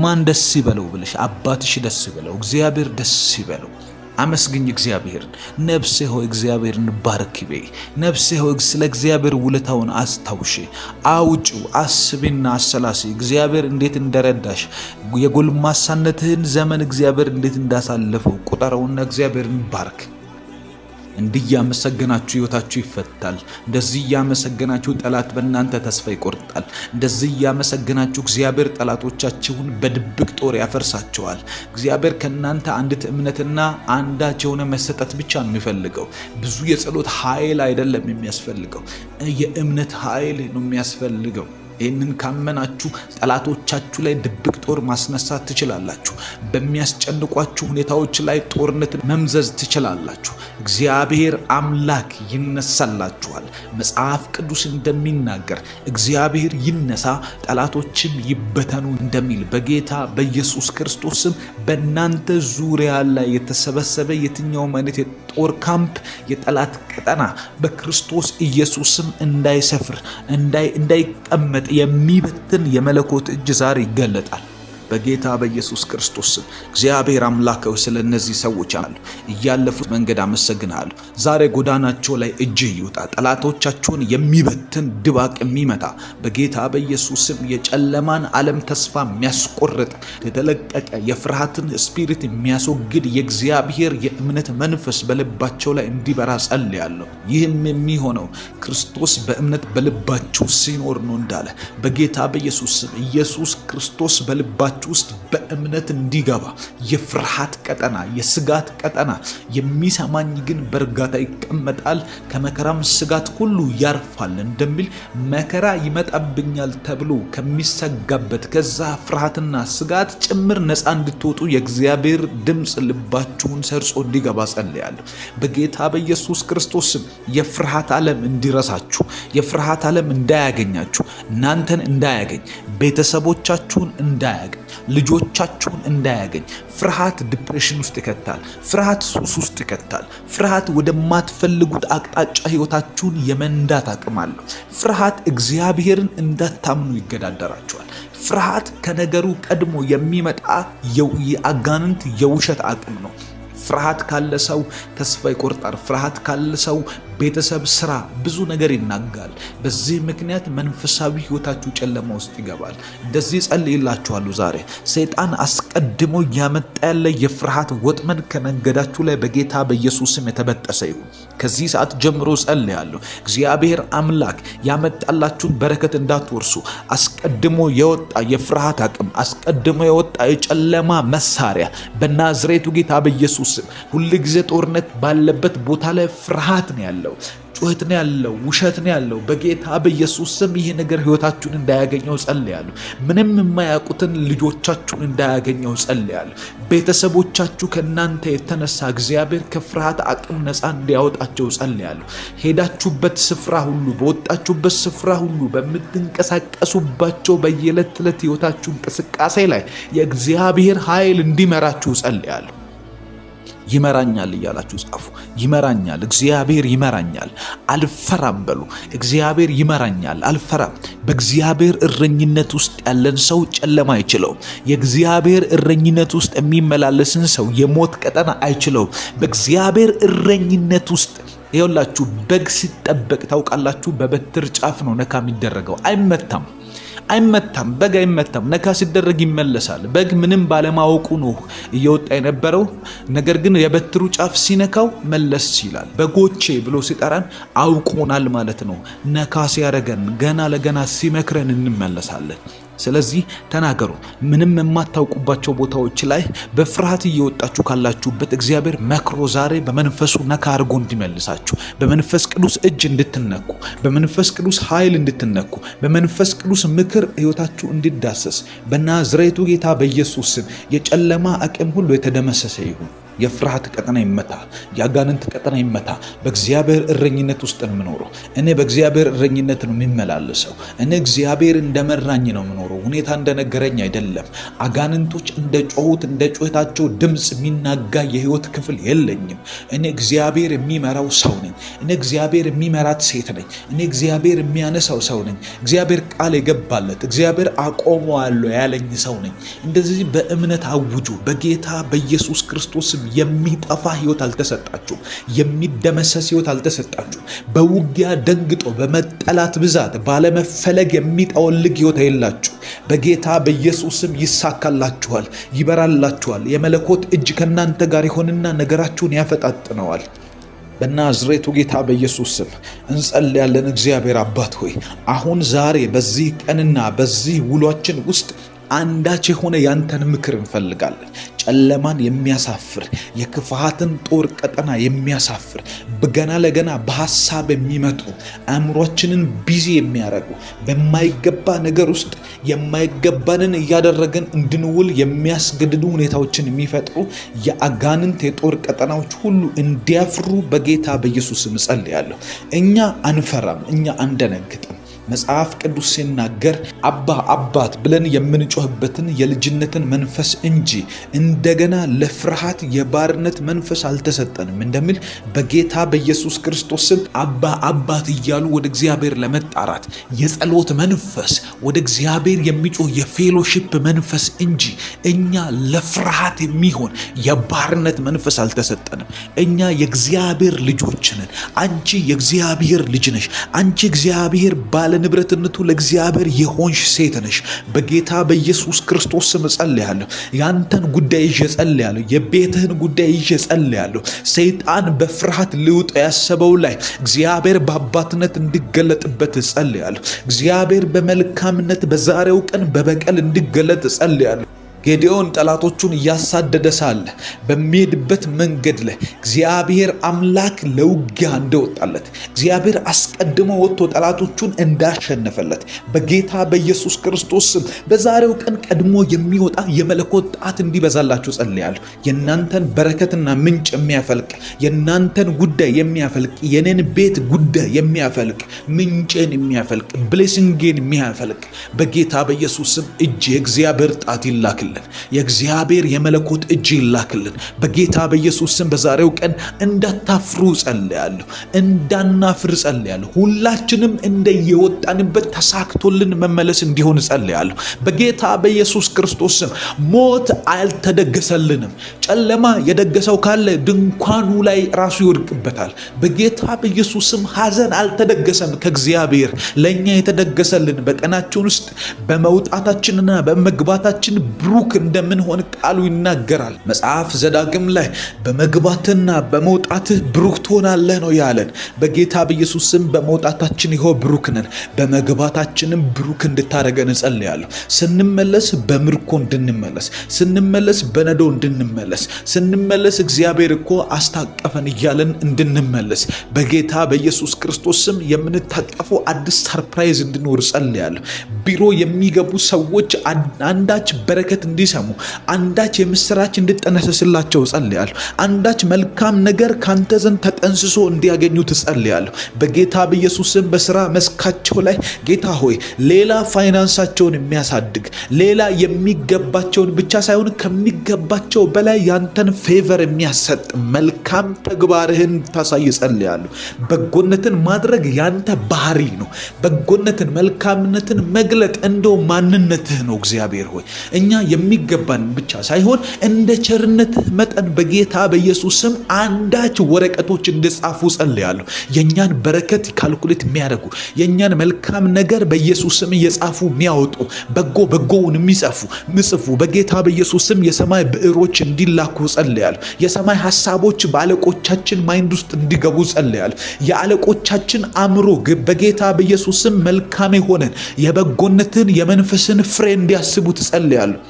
ማን ደስ ይበለው ብለሽ፣ አባትሽ ደስ ይበለው፣ እግዚአብሔር ደስ ይበለው። አመስግኝ እግዚአብሔርን። ነፍሴ ሆይ እግዚአብሔርን ባርክ በይ። ነፍሴ ሆይ ስለ እግዚአብሔር ውለታውን አስታውሺ። አውጪው፣ አስቢና አሰላሲ። እግዚአብሔር እንዴት እንደረዳሽ፣ የጎልማሳነትህን ዘመን እግዚአብሔር እንዴት እንዳሳለፈው ቁጠረውና እግዚአብሔርን ባርክ። እንዲህ ያመሰገናችሁ ሕይወታችሁ ይፈታል። እንደዚህ ያመሰገናችሁ ጠላት በእናንተ ተስፋ ይቆርጣል። እንደዚህ ያመሰገናችሁ እግዚአብሔር ጠላቶቻችሁን በድብቅ ጦር ያፈርሳቸዋል። እግዚአብሔር ከእናንተ አንዲት እምነትና አንዳች የሆነ መሰጠት ብቻ ነው የሚፈልገው። ብዙ የጸሎት ኃይል አይደለም የሚያስፈልገው፣ የእምነት ኃይል ነው የሚያስፈልገው። ይህንን ካመናችሁ ጠላቶቻችሁ ላይ ድብቅ ጦር ማስነሳት ትችላላችሁ። በሚያስጨንቋችሁ ሁኔታዎች ላይ ጦርነት መምዘዝ ትችላላችሁ። እግዚአብሔር አምላክ ይነሳላችኋል። መጽሐፍ ቅዱስ እንደሚናገር እግዚአብሔር ይነሳ ጠላቶችም ይበተኑ እንደሚል በጌታ በኢየሱስ ክርስቶስም በእናንተ ዙሪያ ላይ የተሰበሰበ የትኛውም አይነት የጦር ካምፕ፣ የጠላት ቀጠና በክርስቶስ ኢየሱስም እንዳይሰፍር እንዳይቀመጥ የሚበትን የመለኮት እጅ ዛሬ ይገለጣል። በጌታ በኢየሱስ ክርስቶስ እግዚአብሔር አምላከው ስለ እነዚህ ሰዎች አሉ እያለፉት መንገድ አመሰግናለሁ። ዛሬ ጎዳናቸው ላይ እጅህ ይውጣ። ጠላቶቻቸውን የሚበትን ድባቅ የሚመታ በጌታ በኢየሱስ ስም የጨለማን ዓለም ተስፋ የሚያስቆርጥ የተለቀቀ የፍርሃትን ስፒሪት የሚያስወግድ የእግዚአብሔር የእምነት መንፈስ በልባቸው ላይ እንዲበራ ጸልያለሁ። ይህም የሚሆነው ክርስቶስ በእምነት በልባችሁ ሲኖር ነው እንዳለ በጌታ በኢየሱስ ስም ኢየሱስ ክርስቶስ በልባችሁ ውስጥ በእምነት እንዲገባ የፍርሃት ቀጠና፣ የስጋት ቀጠና የሚሰማኝ ግን በእርጋታ ይቀመጣል ከመከራም ስጋት ሁሉ ያርፋል እንደሚል መከራ ይመጣብኛል ተብሎ ከሚሰጋበት ከዛ ፍርሃትና ስጋት ጭምር ነፃ እንድትወጡ የእግዚአብሔር ድምፅ ልባችሁን ሰርጾ እንዲገባ ጸልያለሁ። በጌታ በኢየሱስ ክርስቶስ የፍርሃት ዓለም እንዲረሳችሁ፣ የፍርሃት ዓለም እንዳያገኛችሁ፣ እናንተን እንዳያገኝ፣ ቤተሰቦቻችሁን እንዳያገኝ፣ ልጆቻችሁን እንዳያገኝ። ፍርሃት ዲፕሬሽን ውስጥ ይከታል። ፍርሃት ሱስ ውስጥ ይከታል። ፍርሃት ወደማትፈልጉት አቅጣጫ ህይወታችሁን የመንዳት አቅም አለው። ፍርሃት እግዚአብሔርን እንዳታምኑ ይገዳደራችኋል። ፍርሃት ከነገሩ ቀድሞ የሚመጣ የአጋንንት የውሸት አቅም ነው። ፍርሃት ካለ ሰው ተስፋ ይቆርጣል። ፍርሃት ካለ ሰው ቤተሰብ፣ ስራ፣ ብዙ ነገር ይናጋል። በዚህ ምክንያት መንፈሳዊ ህይወታችሁ ጨለማ ውስጥ ይገባል። እንደዚህ ጸልይላችኋለሁ ዛሬ ሰይጣን አስቀድሞ ያመጣ ያለ የፍርሃት ወጥመድ ከመንገዳችሁ ላይ በጌታ በኢየሱስ ስም የተበጠሰ ይሁን። ከዚህ ሰዓት ጀምሮ ጸልያለሁ። እግዚአብሔር አምላክ ያመጣላችሁን በረከት እንዳትወርሱ አስቀድሞ የወጣ የፍርሃት አቅም፣ አስቀድሞ የወጣ የጨለማ መሳሪያ በናዝሬቱ ጌታ በኢየሱስ ስም ሁሉ ጊዜ ጦርነት ባለበት ቦታ ላይ ፍርሃት ነው ያለው፣ ጩኸት ነው ያለው፣ ውሸት ነው ያለው። በጌታ በኢየሱስ ስም ይሄ ነገር ህይወታችሁን እንዳያገኘው ጸልያለሁ። ምንም የማያውቁትን ልጆቻችሁን እንዳያገኘው ጸልያለሁ። ቤተሰቦቻችሁ ከእናንተ የተነሳ እግዚአብሔር ከፍርሃት አቅም ነፃ እንዲያወጣቸው ጸልያለሁ። ሄዳችሁበት ስፍራ ሁሉ፣ በወጣችሁበት ስፍራ ሁሉ፣ በምትንቀሳቀሱባቸው በየዕለት ተዕለት ህይወታችሁ እንቅስቃሴ ላይ የእግዚአብሔር ኃይል እንዲመራችሁ ጸልያለሁ። ይመራኛል እያላችሁ ጻፉ። ይመራኛል፣ እግዚአብሔር ይመራኛል፣ አልፈራም በሉ። እግዚአብሔር ይመራኛል፣ አልፈራም። በእግዚአብሔር እረኝነት ውስጥ ያለን ሰው ጨለማ አይችለውም። የእግዚአብሔር እረኝነት ውስጥ የሚመላለስን ሰው የሞት ቀጠና አይችለውም። በእግዚአብሔር እረኝነት ውስጥ ይኸውላችሁ በግ ሲጠበቅ ታውቃላችሁ፣ በበትር ጫፍ ነው ነካ የሚደረገው። አይመታም። በግ አይመታም። ነካ ሲደረግ ይመለሳል። በግ ምንም ባለማወቁ ነው እየወጣ የነበረው። ነገር ግን የበትሩ ጫፍ ሲነካው መለስ ይላል። በጎቼ ብሎ ሲጠራን አውቆናል ማለት ነው። ነካ ሲያረገን ገና ለገና ሲመክረን እንመለሳለን። ስለዚህ ተናገሩ። ምንም የማታውቁባቸው ቦታዎች ላይ በፍርሃት እየወጣችሁ ካላችሁበት እግዚአብሔር መክሮ ዛሬ በመንፈሱ ነካ አድርጎ እንዲመልሳችሁ፣ በመንፈስ ቅዱስ እጅ እንድትነኩ፣ በመንፈስ ቅዱስ ኃይል እንድትነኩ፣ በመንፈስ ቅዱስ ምክር ህይወታችሁ እንዲዳሰስ በናዝሬቱ ጌታ በኢየሱስ ስም የጨለማ አቅም ሁሉ የተደመሰሰ ይሁን። የፍርሃት ቀጠና ይመታ፣ የአጋንንት ቀጠና ይመታ። በእግዚአብሔር እረኝነት ውስጥ ነው የምኖረው። እኔ በእግዚአብሔር እረኝነት ነው የሚመላለሰው። እኔ እግዚአብሔር እንደመራኝ ነው የምኖረው። ሁኔታ እንደነገረኝ አይደለም። አጋንንቶች እንደ ጮሁት እንደ ጩኸታቸው ድምፅ የሚናጋ የህይወት ክፍል የለኝም። እኔ እግዚአብሔር የሚመራው ሰው ነኝ። እኔ እግዚአብሔር የሚመራት ሴት ነኝ። እኔ እግዚአብሔር የሚያነሳው ሰው ነኝ። እግዚአብሔር ቃል የገባለት እግዚአብሔር አቆመዋለሁ ያለኝ ሰው ነኝ። እንደዚህ በእምነት አውጁ። በጌታ በኢየሱስ ክርስቶስ የሚጠፋ ህይወት አልተሰጣችሁም። የሚደመሰስ ህይወት አልተሰጣችሁም። በውጊያ ደንግጦ በመጠላት ብዛት ባለመፈለግ የሚጠወልግ ህይወት የላችሁ። በጌታ በኢየሱስም ይሳካላችኋል፣ ይበራላችኋል። የመለኮት እጅ ከእናንተ ጋር ይሆንና ነገራችሁን ያፈጣጥነዋል። በናዝሬቱ ጌታ በኢየሱስ ስም እንጸልያለን። እግዚአብሔር አባት ሆይ አሁን ዛሬ በዚህ ቀንና በዚህ ውሏችን ውስጥ አንዳች የሆነ ያንተን ምክር እንፈልጋለን። ጨለማን የሚያሳፍር የክፋትን ጦር ቀጠና የሚያሳፍር በገና ለገና በሐሳብ የሚመጡ አእምሮአችንን ቢዚ የሚያደርጉ በማይገባ ነገር ውስጥ የማይገባንን እያደረግን እንድንውል የሚያስገድዱ ሁኔታዎችን የሚፈጥሩ የአጋንንት የጦር ቀጠናዎች ሁሉ እንዲያፍሩ በጌታ በኢየሱስ ስም ጸልያለሁ። እኛ አንፈራም፣ እኛ አንደነግጥም። መጽሐፍ ቅዱስ ሲናገር አባ አባት ብለን የምንጮህበትን የልጅነትን መንፈስ እንጂ እንደገና ለፍርሃት የባርነት መንፈስ አልተሰጠንም እንደሚል በጌታ በኢየሱስ ክርስቶስ ስም አባ አባት እያሉ ወደ እግዚአብሔር ለመጣራት የጸሎት መንፈስ፣ ወደ እግዚአብሔር የሚጮህ የፌሎሺፕ መንፈስ እንጂ እኛ ለፍርሃት የሚሆን የባርነት መንፈስ አልተሰጠንም። እኛ የእግዚአብሔር ልጆች ነን። አንቺ የእግዚአብሔር ልጅ ነሽ። አንቺ እግዚአብሔር ባለ ንብረትነቱ ለእግዚአብሔር የሆንሽ ሴት ነሽ። በጌታ በኢየሱስ ክርስቶስ ስም ጸልያለሁ። ያንተን ጉዳይ ይዤ ጸልያለሁ። የቤትህን ጉዳይ ይዤ ጸልያለሁ። ሰይጣን በፍርሃት ሊውጥ ያሰበው ላይ እግዚአብሔር በአባትነት እንዲገለጥበት ጸልያለሁ። እግዚአብሔር በመልካምነት በዛሬው ቀን በበቀል እንዲገለጥ ጸልያለሁ። ጌዲዮን ጠላቶቹን እያሳደደ ሳለ በሚሄድበት መንገድ ላይ እግዚአብሔር አምላክ ለውጊያ እንደወጣለት፣ እግዚአብሔር አስቀድሞ ወጥቶ ጠላቶቹን እንዳሸነፈለት በጌታ በኢየሱስ ክርስቶስ ስም በዛሬው ቀን ቀድሞ የሚወጣ የመለኮት ጣት እንዲበዛላችሁ ጸልያለሁ። የናንተን በረከትና ምንጭ የሚያፈልቅ፣ የናንተን ጉዳይ የሚያፈልቅ፣ የኔን ቤት ጉዳይ የሚያፈልቅ፣ ምንጭን የሚያፈልቅ፣ ብሌሲንግን የሚያፈልቅ በጌታ በኢየሱስ ስም እጅ የእግዚአብሔር ጣት ይላክል። ይላክልን። የእግዚአብሔር የመለኮት እጅ ይላክልን በጌታ በኢየሱስ ስም። በዛሬው ቀን እንዳታፍሩ ጸልያለሁ፣ እንዳናፍር ጸልያለሁ። ሁላችንም እንደየወጣንበት ተሳክቶልን መመለስ እንዲሆን ጸልያለሁ በጌታ በኢየሱስ ክርስቶስ ስም። ሞት አልተደገሰልንም። ጨለማ የደገሰው ካለ ድንኳኑ ላይ ራሱ ይወድቅበታል። በጌታ በኢየሱስ ስም ሐዘን አልተደገሰም ከእግዚአብሔር። ለእኛ የተደገሰልን በቀናችን ውስጥ በመውጣታችንና በመግባታችን ብሩክ እንደምንሆን ቃሉ ይናገራል። መጽሐፍ ዘዳግም ላይ በመግባትና በመውጣትህ ብሩክ ትሆናለህ ነው ያለን። በጌታ በኢየሱስ ስም በመውጣታችን ይኸው ብሩክ ነን፣ በመግባታችንም ብሩክ እንድታደርገን እጸልያለሁ። ስንመለስ በምርኮ እንድንመለስ፣ ስንመለስ በነዶ እንድንመለስ፣ ስንመለስ እግዚአብሔር እኮ አስታቀፈን እያለን እንድንመለስ በጌታ በኢየሱስ ክርስቶስ ስም የምንታቀፈው አዲስ ሰርፕራይዝ እንድኖር ጸልያለሁ። ቢሮ የሚገቡ ሰዎች አንዳች በረከት እንዲሰሙ፣ አንዳች የምስራች እንድጠነሰስላቸው ጸልያለሁ። አንዳች መልካም ነገር ካንተ ዘንድ ተጠንስሶ እንዲያገኙ ጸልያለሁ በጌታ በኢየሱስ ስም። በስራ መስካቸው ላይ ጌታ ሆይ ሌላ ፋይናንሳቸውን የሚያሳድግ ሌላ የሚገባቸውን ብቻ ሳይሆን ከሚገባቸው በላይ ያንተን ፌቨር የሚያሰጥ መልካም ተግባርህን ታሳይ ጸልያለሁ። በጎነትን ማድረግ ያንተ ባህሪ ነው። በጎነትን መልካምነትን መግለጥ እንደው ማንነትህ ነው። እግዚአብሔር ሆይ እኛ የሚገባን ብቻ ሳይሆን እንደ ቸርነትህ መጠን በጌታ በኢየሱስ ስም አንዳች ወረቀቶች እንዲጻፉ ጸልያለሁ። የኛን በረከት ካልኩሌት የሚያደርጉ የኛን መልካም ነገር በኢየሱስ ስም እየጻፉ የሚያወጡ በጎውን የሚጽፉ በጌታ በኢየሱስ ስም የሰማይ ብዕሮች እንዲላኩ ጸልያለሁ። የሰማይ ሐሳቦች በአለቆቻችን ማይንድ ውስጥ እንዲገቡ ጸልያለሁ። የአለቆቻችን አእምሮ በጌታ በኢየሱስ ስም መልካም የሆነን የበጎነትን የመንፈስን ፍሬ እንዲያስቡ ጸልያለሁ።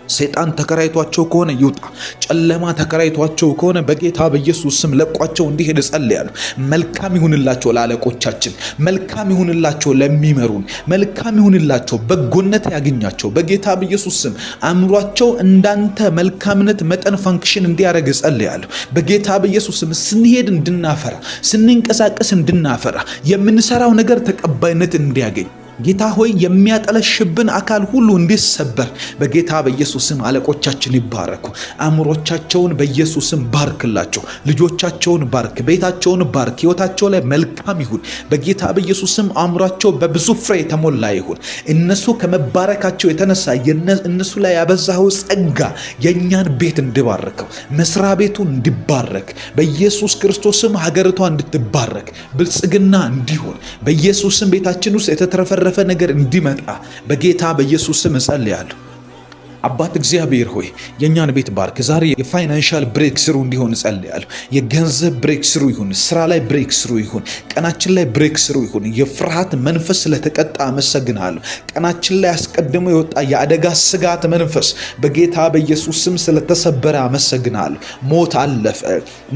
ሰይጣን ተከራይቷቸው ከሆነ ይውጣ። ጨለማ ተከራይቷቸው ከሆነ በጌታ በኢየሱስ ስም ለቋቸው እንዲሄድ ጸልያለሁ። መልካም ይሁንላቸው ለአለቆቻችን፣ መልካም ይሁንላቸው ለሚመሩን፣ መልካም ይሁንላቸው፣ በጎነት ያገኛቸው በጌታ በኢየሱስ ስም። አእምሯቸው እንዳንተ መልካምነት መጠን ፈንክሽን እንዲያደርግ ጸልያለሁ በጌታ በኢየሱስ ስም። ስንሄድ እንድናፈራ፣ ስንንቀሳቀስ እንድናፈራ፣ የምንሰራው ነገር ተቀባይነት እንዲያገኝ ጌታ ሆይ የሚያጠለሽብን አካል ሁሉ እንዲሰበር በጌታ በኢየሱስም አለቆቻችን ይባረኩ። አእምሮቻቸውን በኢየሱስም ባርክላቸው። ልጆቻቸውን ባርክ፣ ቤታቸውን ባርክ። ሕይወታቸው ላይ መልካም ይሁን በጌታ በኢየሱስም። አእምሯቸው በብዙ ፍሬ የተሞላ ይሁን። እነሱ ከመባረካቸው የተነሳ እነሱ ላይ ያበዛኸው ጸጋ የእኛን ቤት እንዲባርከው፣ መስሪያ ቤቱ እንዲባረክ በኢየሱስ ክርስቶስም። ሀገሪቷ እንድትባረክ ብልጽግና እንዲሆን በኢየሱስም። ቤታችን ውስጥ የተተረፈረ ነገር እንዲመጣ በጌታ በኢየሱስ ስም እጸልያለሁ። አባት እግዚአብሔር ሆይ የኛን ቤት ባርክ። ዛሬ የፋይናንሻል ብሬክ ስሩ እንዲሆን ጸልያለሁ። የገንዘብ ብሬክ ስሩ ይሁን፣ ስራ ላይ ብሬክ ስሩ ይሁን፣ ቀናችን ላይ ብሬክ ስሩ ይሁን። የፍርሃት መንፈስ ስለተቀጣ አመሰግናለሁ። ቀናችን ላይ አስቀድሞ የወጣ የአደጋ ስጋት መንፈስ በጌታ በኢየሱስ ስም ስለተሰበረ አመሰግናለሁ። ሞት አለፈ፣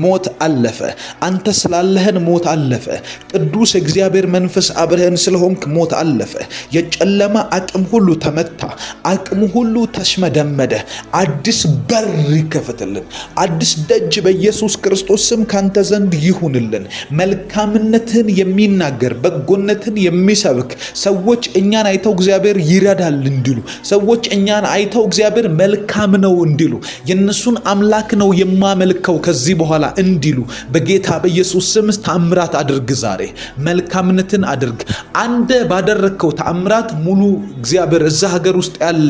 ሞት አለፈ። አንተ ስላለህን ሞት አለፈ። ቅዱስ እግዚአብሔር መንፈስ አብረህን ስለሆንክ ሞት አለፈ። የጨለማ አቅም ሁሉ ተመታ፣ አቅሙ ሁሉ መደመደ። አዲስ በር ይከፈትልን፣ አዲስ ደጅ በኢየሱስ ክርስቶስ ስም ካንተ ዘንድ ይሁንልን። መልካምነትን የሚናገር በጎነትን የሚሰብክ ሰዎች እኛን አይተው እግዚአብሔር ይረዳል እንዲሉ፣ ሰዎች እኛን አይተው እግዚአብሔር መልካም ነው እንዲሉ፣ የነሱን አምላክ ነው የማመልከው ከዚህ በኋላ እንዲሉ በጌታ በኢየሱስ ስም ተአምራት አድርግ። ዛሬ መልካምነትን አድርግ። አንተ ባደረግከው ተአምራት ሙሉ እግዚአብሔር እዛ ሀገር ውስጥ ያለ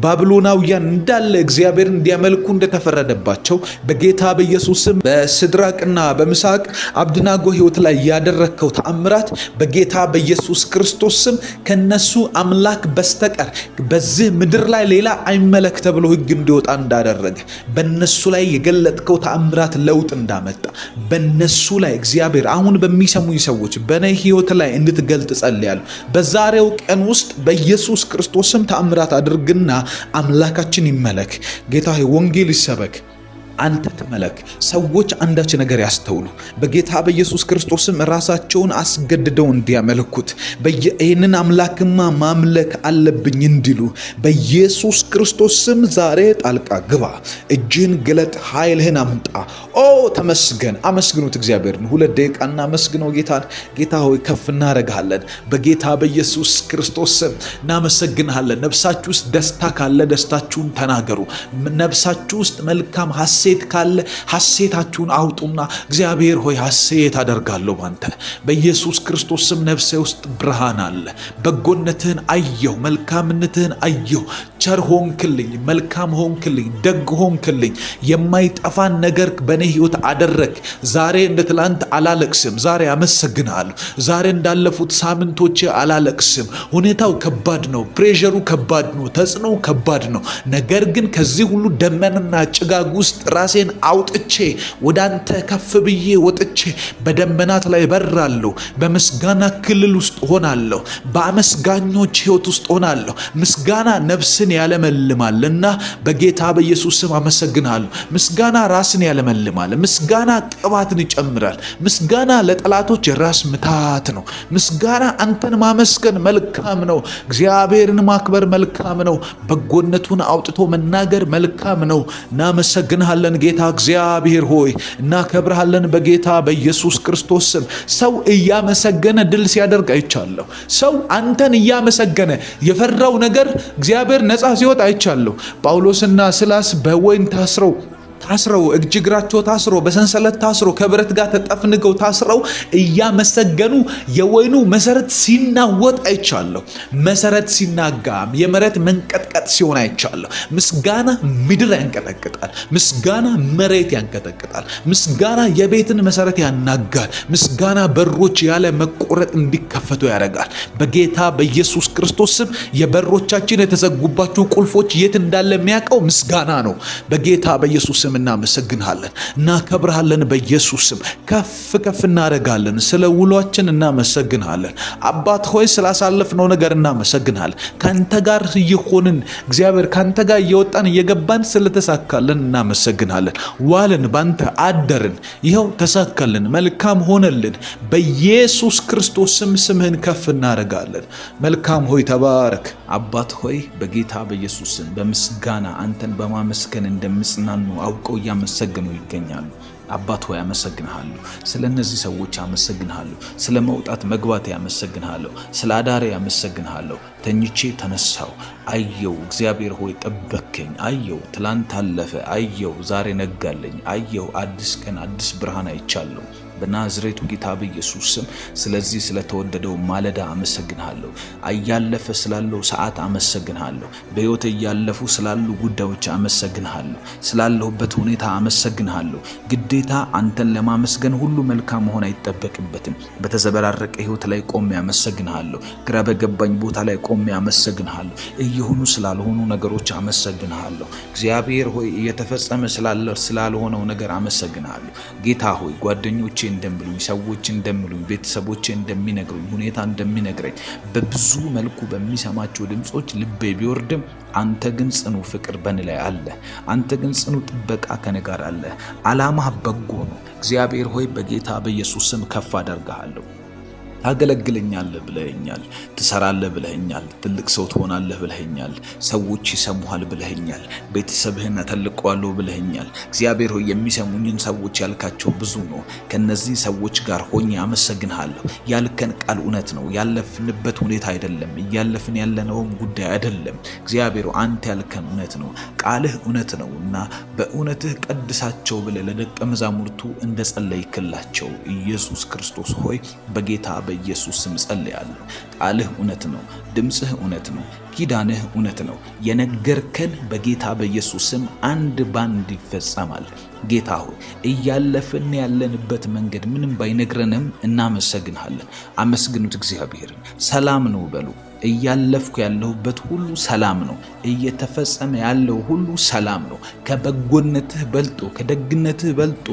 ባቢሎናውያን እንዳለ እግዚአብሔር እንዲያመልኩ እንደተፈረደባቸው በጌታ በኢየሱስ ስም በሲድራቅና በሚሳቅ አብደናጎ ሕይወት ላይ ያደረግከው ተአምራት በጌታ በኢየሱስ ክርስቶስ ስም ከነሱ አምላክ በስተቀር በዚህ ምድር ላይ ሌላ አይመለክ ተብሎ ሕግ እንዲወጣ እንዳደረገ በነሱ ላይ የገለጥከው ተአምራት ለውጥ እንዳመጣ በነሱ ላይ እግዚአብሔር አሁን በሚሰሙኝ ሰዎች በኔ ሕይወት ላይ እንድትገልጥ ጸልያለሁ። በዛሬው ቀን ውስጥ በኢየሱስ ክርስቶስ ስም ተአምራት አድርግና አምላካችን ይመለክ። ጌታ ሆይ ወንጌል ይሰበክ፣ አንተ ተመለክ። ሰዎች አንዳች ነገር ያስተውሉ። በጌታ በኢየሱስ ክርስቶስም ራሳቸውን አስገድደው እንዲያመልኩት ይህንን አምላክማ ማምለክ አለብኝ እንዲሉ በኢየሱስ ክርስቶስ ስም ዛሬ ጣልቃ ግባ። እጅህን ግለጥ፣ ኃይልህን አምጣ። ኦ ተመስገን። አመስግኑት እግዚአብሔርን። 2 ደቂቃ እናመስግነው ጌታን። ጌታ ሆይ ከፍ እናደርግሃለን። በጌታ በኢየሱስ ክርስቶስ ስም እናመሰግንሃለን። ነፍሳችሁ ውስጥ ደስታ ካለ ደስታችሁን ተናገሩ። ነፍሳችሁ ውስጥ መልካም ሐሴት ካለ ሐሴታችሁን አውጡና እግዚአብሔር ሆይ ሐሴት አደርጋለሁ ባንተ በኢየሱስ ክርስቶስ ስም። ነፍሴ ውስጥ ብርሃን አለ። በጎነትህን አየሁ፣ መልካምነትህን አየሁ። ቸር ሆንክልኝ፣ መልካም ሆንክልኝ፣ ደግ ሆንክልኝ። የማይጠፋን ነገር በእኔ ሕይወት አደረግ። ዛሬ እንደ ትላንት አላለቅስም። ዛሬ አመሰግንሃለሁ። ዛሬ እንዳለፉት ሳምንቶች አላለቅስም። ሁኔታው ከባድ ነው፣ ፕሬሸሩ ከባድ ነው፣ ተጽዕኖ ከባድ ነው። ነገር ግን ከዚህ ሁሉ ደመናና ጭጋግ ውስጥ ራሴን አውጥቼ ወደ አንተ ከፍ ብዬ ወጥቼ በደመናት ላይ በራለሁ። በምስጋና ክልል ውስጥ ሆናለሁ። በአመስጋኞች ሕይወት ውስጥ ሆናለሁ። ምስጋና ነፍስን ያለመልማልና በጌታ በኢየሱስ ስም አመሰግናለሁ። ምስጋና ራስን ያለመልማል። ምስጋና ቅባትን ይጨምራል። ምስጋና ለጠላቶች ራስ ምታት ነው። ምስጋና አንተን ማመስገን መልካም ነው። እግዚአብሔርን ማክበር መልካም ነው። በጎነቱን አውጥቶ መናገር መልካም ነው። እናመሰግንሃለን ጌታ እግዚአብሔር ሆይ፣ እናከብርሃለን በጌታ በኢየሱስ ክርስቶስ ስም። ሰው እያመሰገነ ድል ሲያደርግ አይቻለሁ። ሰው አንተን እያመሰገነ የፈራው ነገር እግዚአብሔር ነፃ ሲወጣ አይቻለሁ። ጳውሎስና ሲላስ በወይን ታስረው እጅ እግራቸው ታስሮ በሰንሰለት ታስሮ ከብረት ጋር ተጠፍንገው ታስረው እያመሰገኑ የወይኑ መሰረት ሲናወጥ አይቻለሁ። መሰረት ሲናጋ የመሬት መንቀጥቀጥ ሲሆን አይቻለሁ። ምስጋና ምድር ያንቀጠቅጣል። ምስጋና መሬት ያንቀጠቅጣል። ምስጋና የቤትን መሰረት ያናጋል። ምስጋና በሮች ያለ መቆረጥ እንዲከፈቱ ያደርጋል። በጌታ በኢየሱስ ክርስቶስ ስም የበሮቻችን የተዘጉባቸው ቁልፎች የት እንዳለ የሚያውቀው ምስጋና ነው። በጌታ በኢየሱስ ስም እናመሰግንሃለን፣ እናከብርሃለን። በኢየሱስ ስም ከፍ ከፍ እናደርጋለን። ስለ ውሏችን እናመሰግንሃለን። አባት ሆይ ስላሳለፍነው ነገር እናመሰግንሃለን። ካንተ ጋር እየሆንን እግዚአብሔር ካንተ ጋር እየወጣን እየገባን ስለተሳካልን እናመሰግንሃለን። ዋልን፣ ባንተ አደርን፣ ይኸው ተሳካልን፣ መልካም ሆነልን። በኢየሱስ ክርስቶስ ስም ስምህን ከፍ እናደርጋለን። መልካም ሆይ ተባረክ። አባት ሆይ በጌታ በኢየሱስ ስም በምስጋና አንተን በማመስገን እንደምጽናኑ አውቀው እያመሰገኑ ይገኛሉ። አባት ሆይ አመሰግንሃለሁ። ስለ እነዚህ ሰዎች አመሰግንሃለሁ። ስለ መውጣት መግባት ያመሰግንሃለሁ። ስለ አዳሬ ያመሰግንሃለሁ። ተኝቼ ተነሳው አየው። እግዚአብሔር ሆይ ጠበከኝ አየው። ትላንት አለፈ አየው። ዛሬ ነጋለኝ አየው። አዲስ ቀን አዲስ ብርሃን አይቻለሁ በናዝሬቱ ጌታ በኢየሱስ ስም። ስለዚህ ስለተወደደው ማለዳ አመሰግንሃለሁ። እያለፈ ስላለው ሰዓት አመሰግንሃለሁ። በሕይወት እያለፉ ስላሉ ጉዳዮች አመሰግንሃለሁ። ስላለሁበት ሁኔታ አመሰግንሃለሁ። ግዴታ አንተን ለማመስገን ሁሉ መልካም መሆን አይጠበቅበትም። በተዘበራረቀ ሕይወት ላይ ቆሜ አመሰግንሃለሁ። ግራ በገባኝ ቦታ ላይ ቆሜ አመሰግንሃለሁ። እየሆኑ ስላልሆኑ ነገሮች አመሰግንሃለሁ። እግዚአብሔር ሆይ እየተፈጸመ ስላልሆነው ነገር አመሰግንሃለሁ። ጌታ ሆይ ጓደኞቼ እንደሚሉኝ፣ ሰዎች እንደሚሉኝ፣ ቤተሰቦቼ እንደሚነግሩኝ፣ ሁኔታ እንደሚነግረኝ በብዙ መልኩ በሚሰማቸው ድምጾች ልቤ ቢወርድም አንተ ግን ጽኑ ፍቅር በእኔ ላይ አለ። አንተ ግን ጽኑ ጥበቃ ከእኔ ጋር አለ። ዓላማህ በጎ ነው። እግዚአብሔር ሆይ በጌታ በኢየሱስ ስም ከፍ አደርግሃለሁ። ታገለግለኛለህ ብለኸኛል። ትሰራለህ ብለኸኛል። ትልቅ ሰው ትሆናለህ ብለኸኛል። ሰዎች ይሰሙሃል ብለኸኛል። ቤተሰብህን እተልቀዋለሁ ብለኸኛል። እግዚአብሔር ሆይ የሚሰሙኝን ሰዎች ያልካቸው ብዙ ነው። ከነዚህ ሰዎች ጋር ሆኜ አመሰግንሃለሁ። ያልከን ቃል እውነት ነው። ያለፍንበት ሁኔታ አይደለም። እያለፍን ያለነውም ጉዳይ አይደለም። እግዚአብሔር አንተ ያልከን እውነት ነው። ቃልህ እውነት ነው እና በእውነትህ ቀድሳቸው ብለህ ለደቀ መዛሙርቱ እንደጸለይክላቸው ኢየሱስ ክርስቶስ ሆይ በጌታ በኢየሱስ ስም ጸልያለሁ። ቃልህ እውነት ነው። ድምጽህ እውነት ነው። ኪዳንህ እውነት ነው። የነገርከን በጌታ በኢየሱስ ስም አንድ ባንድ ይፈጸማል። ጌታ ሆይ እያለፍን ያለንበት መንገድ ምንም ባይነግረንም እናመሰግንሃለን። አመስግኑት እግዚአብሔርን። ሰላም ነው በሉ። እያለፍኩ ያለሁበት ሁሉ ሰላም ነው። እየተፈጸመ ያለው ሁሉ ሰላም ነው። ከበጎነትህ በልጦ ከደግነትህ በልጦ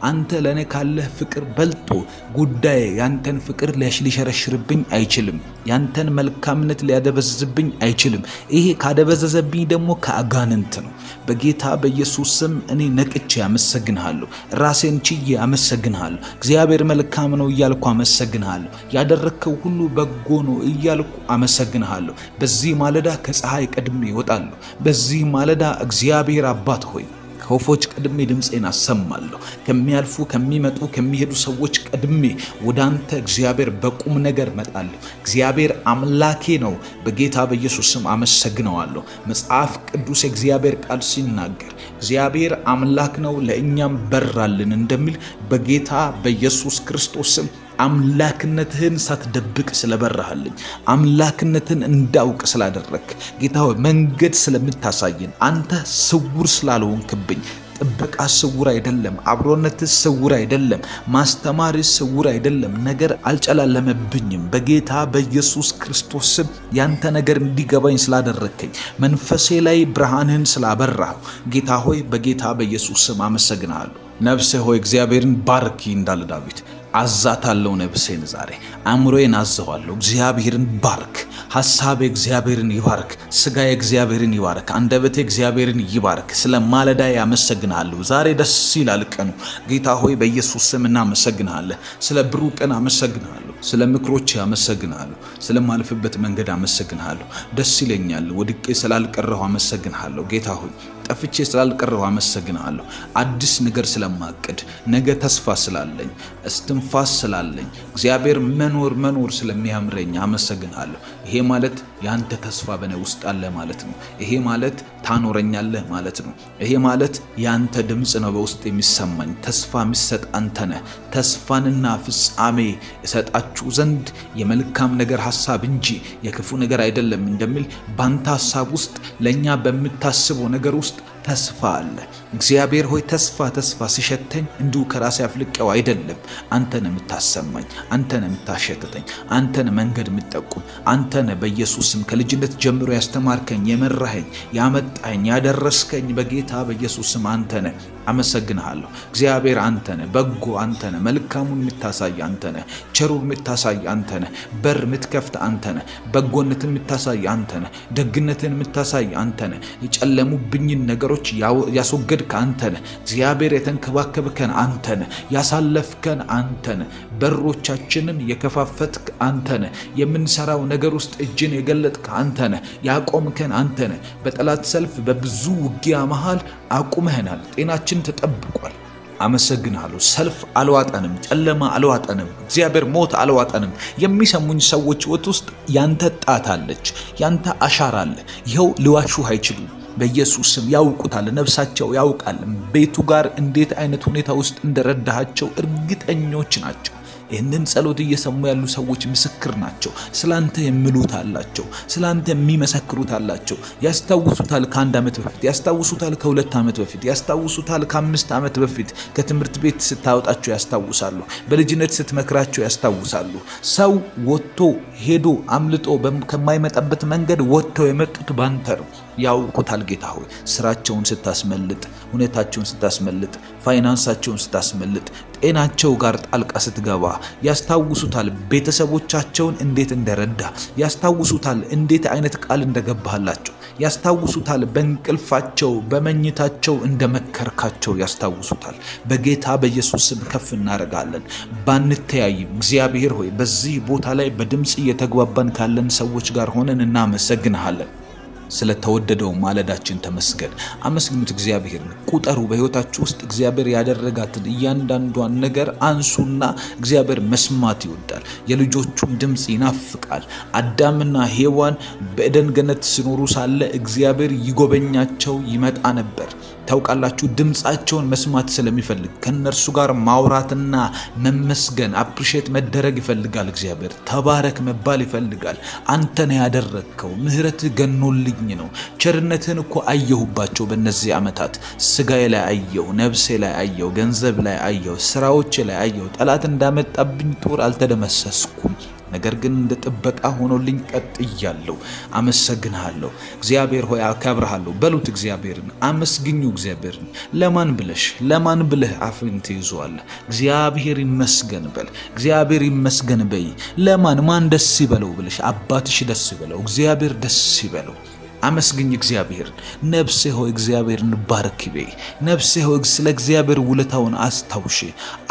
አንተ ለኔ ካለህ ፍቅር በልጦ ጉዳይ ያንተን ፍቅር ሊሸረሽርብኝ አይችልም። ያንተን መልካምነት ሊያደበዝዝብኝ አይችልም። ይሄ ካደበዘዘብኝ ደግሞ ከአጋንንት ነው። በጌታ በኢየሱስ ስም እኔ ነቅቼ አመሰግንሃለሁ። ራሴን ችዬ አመሰግንሃለሁ። እግዚአብሔር መልካም ነው እያልኩ አመሰግንሃለሁ። ያደረግከው ሁሉ በጎ ነው እያልኩ አመሰግንሃለሁ። በዚህ ማለዳ ከፀሐይ ቀድሜ እወጣለሁ። በዚህ ማለዳ እግዚአብሔር አባት ሆይ ከወፎች ቀድሜ ድምፄን አሰማለሁ። ከሚያልፉ ከሚመጡ ከሚሄዱ ሰዎች ቀድሜ ወደ አንተ እግዚአብሔር በቁም ነገር መጣለሁ። እግዚአብሔር አምላኬ ነው። በጌታ በኢየሱስ ስም አመሰግነዋለሁ። መጽሐፍ ቅዱስ የእግዚአብሔር ቃል ሲናገር እግዚአብሔር አምላክ ነው ለእኛም በራልን እንደሚል በጌታ በኢየሱስ ክርስቶስ ስም አምላክነትህን ሳትደብቅ ስለበራህልኝ፣ አምላክነትን እንዳውቅ ስላደረክ ጌታ ሆይ መንገድ ስለምታሳየን፣ አንተ ስውር ስላልሆንክብኝ፣ ጥበቃ ስውር አይደለም፣ አብሮነት ስውር አይደለም፣ ማስተማር ስውር አይደለም፣ ነገር አልጨላለመብኝም። በጌታ በኢየሱስ ክርስቶስ ስም ያንተ ነገር እንዲገባኝ ስላደረከኝ፣ መንፈሴ ላይ ብርሃንህን ስላበራሁ ጌታ ሆይ በጌታ በኢየሱስ ስም አመሰግናለሁ። ነፍሴ ሆይ እግዚአብሔርን ባርኪ እንዳለ ዳዊት አዛታለሁ። ነፍሴን ዛሬ አእምሮዬን አዘዋለሁ። እግዚአብሔርን ባርክ። ሐሳቤ እግዚአብሔርን ይባርክ። ሥጋዬ እግዚአብሔርን ይባርክ። አንደበቴ እግዚአብሔርን ይባርክ። ስለ ማለዳ ያመሰግናለሁ። ዛሬ ደስ ይላል ቀኑ። ጌታ ሆይ በኢየሱስ ስም እናመሰግናለን። ስለ ብሩህ ቀን አመሰግናለሁ። ስለ ምክሮች አመሰግናለሁ። ስለ ማልፍበት መንገድ አመሰግናለሁ። ደስ ይለኛል። ወድቄ ስላልቀረሁ አመሰግናለሁ። ጌታ ሆይ ጠፍቼ ስላልቀረሁ አመሰግናለሁ። አዲስ ነገር ስለማቅድ፣ ነገ ተስፋ ስላለኝ፣ እስትንፋስ ስላለኝ፣ እግዚአብሔር መኖር ስለሚያምረኝ አመሰግናለሁ። ይሄ ማለት ያንተ ተስፋ በኔ ውስጥ አለ ማለት ነው። ይሄ ማለት ታኖረኛለህ ማለት ነው። ይሄ ማለት ያንተ ድምጽ ነው በውስጥ የሚሰማኝ። ተስፋ የሚሰጥ አንተ ነህ። ተስፋንና ፍጻሜ እሰጣችሁ ዘንድ የመልካም ነገር ሐሳብ እንጂ የክፉ ነገር አይደለም እንደሚል ባንተ ሐሳብ ውስጥ ለኛ በምታስበው ነገር ውስጥ ተስፋ አለ። እግዚአብሔር ሆይ ተስፋ ሲሸተኝ እንዲሁ ከራሴ አፍልቀው አይደለም። አንተን የምታሰማኝ፣ አንተን የምታሸተተኝ፣ አንተን መንገድ የምትጠቁም፣ አንተን በኢየሱስም ከልጅነት ጀምሮ ያስተማርከኝ፣ የመራኸኝ፣ ያመጣኝ፣ ያደረስከኝ በጌታ በኢየሱስም አንተን አመሰግንሃለሁ። እግዚአብሔር አንተን በጎ፣ አንተን መልካሙን የምታሳይ፣ አንተን ቸሩን የምታሳይ፣ አንተን በር የምትከፍት፣ አንተን በጎነትን የምታሳይ፣ አንተን ደግነትን የምታሳይ፣ አንተን የጨለሙብኝን ነገሮች ያስወገድክ አንተን፣ እግዚአብሔር የተንከባከብከን አንተን፣ ያሳለፍከን አንተን፣ በሮቻችንን የከፋፈትክ አንተን፣ የምንሰራው ነገር ውስጥ እጅን የገለጥክ አንተን፣ ያቆምከን አንተን፣ በጠላት ሰልፍ በብዙ ውጊያ መሃል አቁመህናል። ጤናችን ተጠብቋል። አመሰግናለሁ። ሰልፍ አልዋጠንም፣ ጨለማ አልዋጠንም፣ እግዚአብሔር ሞት አልዋጠንም። የሚሰሙኝ ሰዎች ሕይወት ውስጥ ያንተ ጣት አለች፣ ያንተ አሻራ አለ። ይኸው ሊዋሹህ አይችሉም። በኢየሱስ ስም ያውቁታል። ነፍሳቸው ያውቃል ቤቱ ጋር እንዴት አይነት ሁኔታ ውስጥ እንደረዳሃቸው እርግጠኞች ናቸው። ይህንን ጸሎት እየሰሙ ያሉ ሰዎች ምስክር ናቸው። ስላንተ የሚሉት አላቸው፣ ስላንተ የሚመሰክሩት አላቸው። ያስታውሱታል ከ1 ዓመት በፊት፣ ያስታውሱታል ከ2 ዓመት በፊት፣ ያስታውሱታል ከ5 ዓመት በፊት። ከትምህርት ቤት ስታወጣቸው ያስታውሳሉ። በልጅነት ስትመክራቸው ያስታውሳሉ። ሰው ወጥቶ ሄዶ አምልጦ ከማይመጣበት መንገድ ወጥተው የመጡት ባንተ ነው። ያውቁታል ጌታ ሆይ ስራቸውን ስታስመልጥ፣ ሁኔታቸውን ስታስመልጥ፣ ፋይናንሳቸውን ስታስመልጥ፣ ጤናቸው ጋር ጣልቃ ስትገባ ያስታውሱታል። ቤተሰቦቻቸውን እንዴት እንደረዳ ያስታውሱታል። እንዴት አይነት ቃል እንደገባህላቸው ያስታውሱታል። በእንቅልፋቸው በመኝታቸው እንደመከርካቸው ያስታውሱታል። በጌታ በኢየሱስ ስም ከፍ እናደርጋለን። ባንተያይም እግዚአብሔር ሆይ በዚህ ቦታ ላይ በድምፅ እየተግባባን ካለን ሰዎች ጋር ሆነን እናመሰግንሃለን። ስለተወደደው ማለዳችን ተመስገን። አመስግኑት እግዚአብሔርን። ቁጠሩ። በሕይወታችሁ ውስጥ እግዚአብሔር ያደረጋትን እያንዳንዷን ነገር አንሱና እግዚአብሔር መስማት ይወዳል። የልጆቹን ድምፅ ይናፍቃል። አዳምና ሔዋን በኤደን ገነት ሲኖሩ ሳለ እግዚአብሔር ይጎበኛቸው ይመጣ ነበር። ታውቃላችሁ፣ ድምፃቸውን መስማት ስለሚፈልግ ከነርሱ ጋር ማውራትና መመስገን አፕሪሼት መደረግ ይፈልጋል። እግዚአብሔር ተባረክ መባል ይፈልጋል። አንተን ያደረግከው ምሕረትህ ገኖልኝ ነው። ቸርነትህን እኮ አየሁባቸው በእነዚህ ዓመታት። ስጋዬ ላይ አየሁ፣ ነፍሴ ላይ አየሁ፣ ገንዘብ ላይ አየሁ፣ ስራዎቼ ላይ አየሁ። ጠላት እንዳመጣብኝ ጦር አልተደመሰስኩም። ነገር ግን እንደ ጥበቃ ሆኖልኝ ቀጥያለሁ። አመሰግንሃለሁ እግዚአብሔር ሆይ አከብርሃለሁ በሉት። እግዚአብሔርን አመስግኙ። እግዚአብሔርን ለማን ብለህ አፍን ትይዟል? እግዚአብሔር ይመስገን በል። እግዚአብሔር ይመስገን በይ። ማን ደስ ይበለው ብለሽ አባትሽ ደስ ይበለው፣ እግዚአብሔር ደስ ይበለው። አመስግኝ እግዚአብሔርን። ነፍሴ ሆይ እግዚአብሔርን ባርክ በይ። ነፍሴ ሆይ ስለ እግዚአብሔር ውለታውን አስታውሺ፣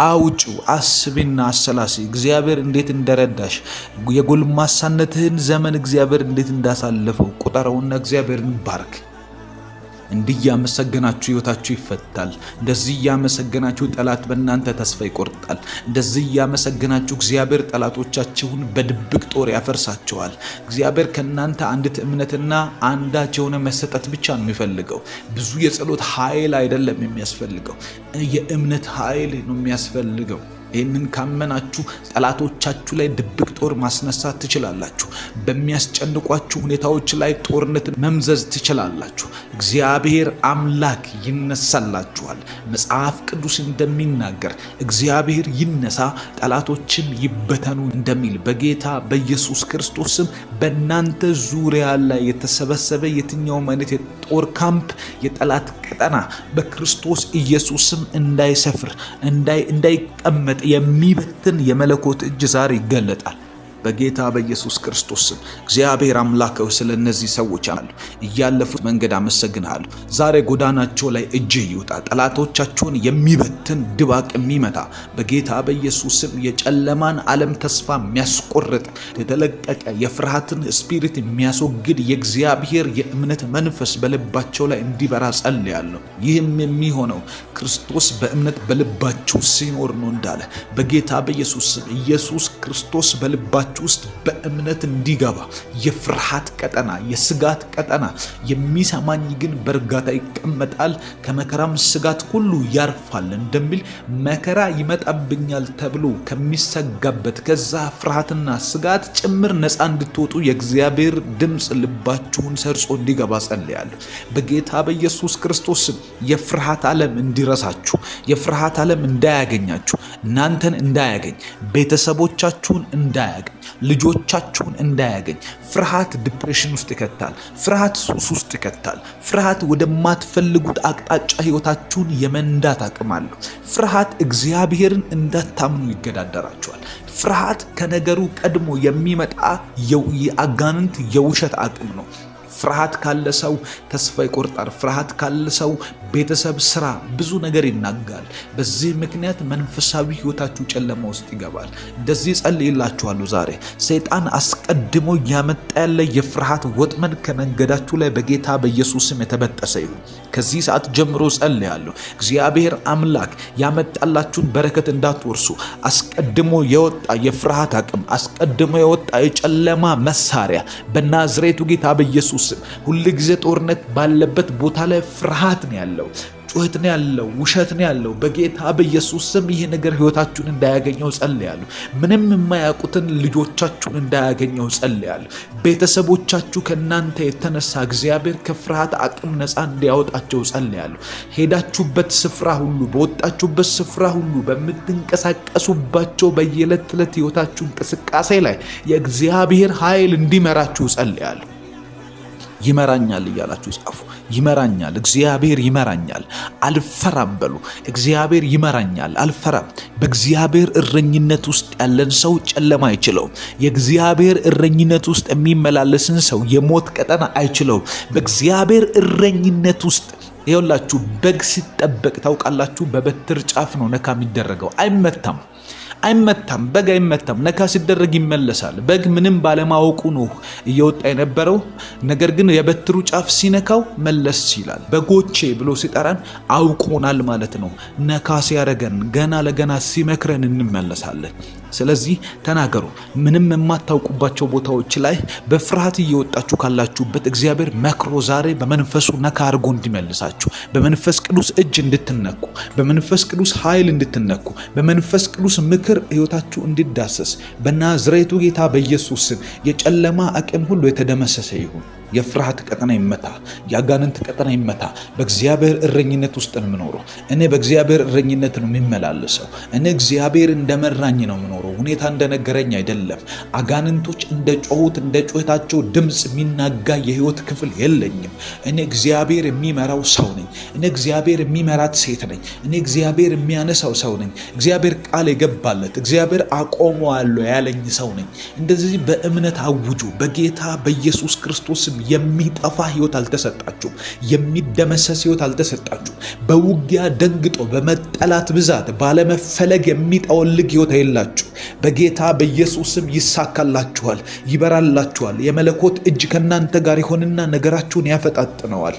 አውጪው፣ አስቢና አሰላሲ። እግዚአብሔር እንዴት እንደረዳሽ፣ የጎልማሳነትህን ዘመን እግዚአብሔር እንዴት እንዳሳለፈው ቁጠረውና እግዚአብሔርን ባርክ። እንዲህ ያመሰገናችሁ ሕይወታችሁ ይፈታል። እንደዚህ ያመሰገናችሁ ጠላት በእናንተ ተስፋ ይቆርጣል። እንደዚህ ያመሰገናችሁ እግዚአብሔር ጠላቶቻችሁን በድብቅ ጦር ያፈርሳቸዋል። እግዚአብሔር ከእናንተ አንዲት እምነትና አንዳች የሆነ መሰጠት ብቻ ነው የሚፈልገው። ብዙ የጸሎት ኃይል አይደለም የሚያስፈልገው፣ የእምነት ኃይል ነው የሚያስፈልገው። ይህንን ካመናችሁ ጠላቶቻችሁ ላይ ድብቅ ጦር ማስነሳት ትችላላችሁ። በሚያስጨንቋችሁ ሁኔታዎች ላይ ጦርነትን መምዘዝ ትችላላችሁ። እግዚአብሔር አምላክ ይነሳላችኋል። መጽሐፍ ቅዱስ እንደሚናገር እግዚአብሔር ይነሳ ጠላቶችም ይበተኑ እንደሚል በጌታ በኢየሱስ ክርስቶስ ስም በእናንተ ዙሪያ ላይ የተሰበሰበ የትኛውም አይነት የጦር ካምፕ፣ የጠላት ቀጠና በክርስቶስ ኢየሱስ ስም እንዳይሰፍር እንዳይቀመጥ የሚበትን የመለኮት እጅ ዛሬ ይገለጣል በጌታ በኢየሱስ ክርስቶስ ስም። እግዚአብሔር አምላከው ስለ እነዚህ ሰዎች አሉ እያለፉት መንገድ አመሰግናለሁ። ዛሬ ጎዳናቸው ላይ እጅህ ይውጣ። ጠላቶቻቸውን የሚበትን ድባቅ የሚመታ በጌታ በኢየሱስ ስም የጨለማን ዓለም ተስፋ የሚያስቆርጥ የተለቀቀ የፍርሃትን ስፒሪት የሚያስወግድ የእግዚአብሔር የእምነት መንፈስ በልባቸው ላይ እንዲበራ ጸልያለሁ። ይህም የሚሆነው ክርስቶስ በእምነት በልባቸው ሲኖር ነው እንዳለ በጌታ በኢየሱስ ስም ኢየሱስ ክርስቶስ በልባቸው ውስጥ በእምነት እንዲገባ የፍርሃት ቀጠና፣ የስጋት ቀጠና የሚሰማኝ ግን በእርጋታ ይቀመጣል ከመከራም ስጋት ሁሉ ያርፋል እንደሚል መከራ ይመጣብኛል ተብሎ ከሚሰጋበት ከዛ ፍርሃትና ስጋት ጭምር ነፃ እንድትወጡ የእግዚአብሔር ድምፅ ልባችሁን ሰርጾ እንዲገባ ጸልያለሁ በጌታ በኢየሱስ ክርስቶስ ስም። የፍርሃት ዓለም እንዲረሳችሁ፣ የፍርሃት ዓለም እንዳያገኛችሁ፣ እናንተን እንዳያገኝ፣ ቤተሰቦቻችሁን እንዳያገኝ፣ ልጆቻችሁን እንዳያገኝ። ፍርሃት ዲፕሬሽን ውስጥ ይከታል። ፍርሃት ሱስ ውስጥ ይከታል። ፍርሃት ወደማትፈልጉት አቅጣጫ ህይወታችሁን የመንዳት አቅም አለው። ፍርሃት እግዚአብሔርን እንዳታምኑ ይገዳደራችኋል። ፍርሃት ከነገሩ ቀድሞ የሚመጣ የአጋንንት የውሸት አቅም ነው። ፍርሃት ካለ ሰው ተስፋ ይቆርጣል። ፍርሃት ካለ ሰው ቤተሰብ፣ ስራ፣ ብዙ ነገር ይናጋል። በዚህ ምክንያት መንፈሳዊ ህይወታችሁ ጨለማ ውስጥ ይገባል። እንደዚህ ጸልይላችኋለሁ ዛሬ ሰይጣን አስቀድሞ ያመጣ ያለ የፍርሃት ወጥመድ ከመንገዳችሁ ላይ በጌታ በኢየሱስ ስም የተበጠሰ ይሁን። ከዚህ ሰዓት ጀምሮ ጸልያለሁ እግዚአብሔር አምላክ ያመጣላችሁን በረከት እንዳትወርሱ አስቀድሞ የወጣ የፍርሃት አቅም፣ አስቀድሞ የወጣ የጨለማ መሳሪያ በናዝሬቱ ጌታ በኢየሱስ ሁሉ ጊዜ ጦርነት ባለበት ቦታ ላይ ፍርሃት ነው ያለው፣ ጩኸት ነው ያለው፣ ውሸት ነው ያለው። በጌታ በኢየሱስ ስም ይህ ነገር ህይወታችሁን እንዳያገኘው ጸልያለሁ። ምንም የማያውቁትን ልጆቻችሁን እንዳያገኘው ጸልያለሁ። ቤተሰቦቻችሁ ከእናንተ የተነሳ እግዚአብሔር ከፍርሃት አቅም ነፃ እንዲያወጣቸው ጸልያለሁ። ሄዳችሁበት ስፍራ ሁሉ፣ በወጣችሁበት ስፍራ ሁሉ፣ በምትንቀሳቀሱባቸው በየዕለት ተዕለት ህይወታችሁ እንቅስቃሴ ላይ የእግዚአብሔር ኃይል እንዲመራችሁ ጸልያለሁ። ይመራኛል እያላችሁ ጻፉ። ይመራኛል፣ እግዚአብሔር ይመራኛል፣ አልፈራም በሉ። እግዚአብሔር ይመራኛል፣ አልፈራም። በእግዚአብሔር እረኝነት ውስጥ ያለን ሰው ጨለማ አይችለውም። የእግዚአብሔር እረኝነት ውስጥ የሚመላለስን ሰው የሞት ቀጠና አይችለውም። በእግዚአብሔር እረኝነት ውስጥ ይኸውላችሁ በግ ሲጠበቅ ታውቃላችሁ፣ በበትር ጫፍ ነው ነካ የሚደረገው። አይመታም። በግ አይመታም። ነካ ሲደረግ ይመለሳል። በግ ምንም ባለማወቁ ነው እየወጣ የነበረው። ነገር ግን የበትሩ ጫፍ ሲነካው መለስ ይላል። በጎቼ ብሎ ሲጠራን አውቆናል ማለት ነው። ነካ ሲያረገን ገና ለገና ሲመክረን እንመለሳለን። ስለዚህ ተናገሩ። ምንም የማታውቁባቸው ቦታዎች ላይ በፍርሃት እየወጣችሁ ካላችሁበት እግዚአብሔር መክሮ ዛሬ በመንፈሱ ነካ አድርጎ እንዲመልሳችሁ፣ በመንፈስ ቅዱስ እጅ እንድትነኩ፣ በመንፈስ ቅዱስ ኃይል እንድትነኩ፣ በመንፈስ ቅዱስ ምክር ህይወታችሁ እንዲዳሰስ በናዝሬቱ ጌታ በኢየሱስ ስም የጨለማ አቅም ሁሉ የተደመሰሰ ይሁን። የፍርሃት ቀጠና ይመታ፣ የአጋንንት ቀጠና ይመታ። በእግዚአብሔር እረኝነት ውስጥ ነው የምኖረው። እኔ በእግዚአብሔር እረኝነት ነው የሚመላለሰው። እኔ እግዚአብሔር እንደመራኝ ነው የምኖረው። ሁኔታ እንደነገረኝ አይደለም። አጋንንቶች እንደ ጮሁት እንደ ጩኸታቸው ድምፅ የሚናጋ የህይወት ክፍል የለኝም። እኔ እግዚአብሔር የሚመራው ሰው ነኝ። እኔ እግዚአብሔር የሚመራት ሴት ነኝ። እኔ እግዚአብሔር የሚያነሳው ሰው ነኝ። እግዚአብሔር ቃል የገባለት እግዚአብሔር አቆመዋለሁ ያለኝ ሰው ነኝ። እንደዚህ በእምነት አውጁ። በጌታ በኢየሱስ ክርስቶስም የሚጠፋ ህይወት አልተሰጣችሁም። የሚደመሰስ ህይወት አልተሰጣችሁም። በውጊያ ደንግጦ በመጠላት ብዛት ባለመፈለግ የሚጠወልግ ህይወት የላችሁ። በጌታ በኢየሱስም ይሳካላችኋል፣ ይበራላችኋል። የመለኮት እጅ ከእናንተ ጋር ይሆንና ነገራችሁን ያፈጣጥነዋል።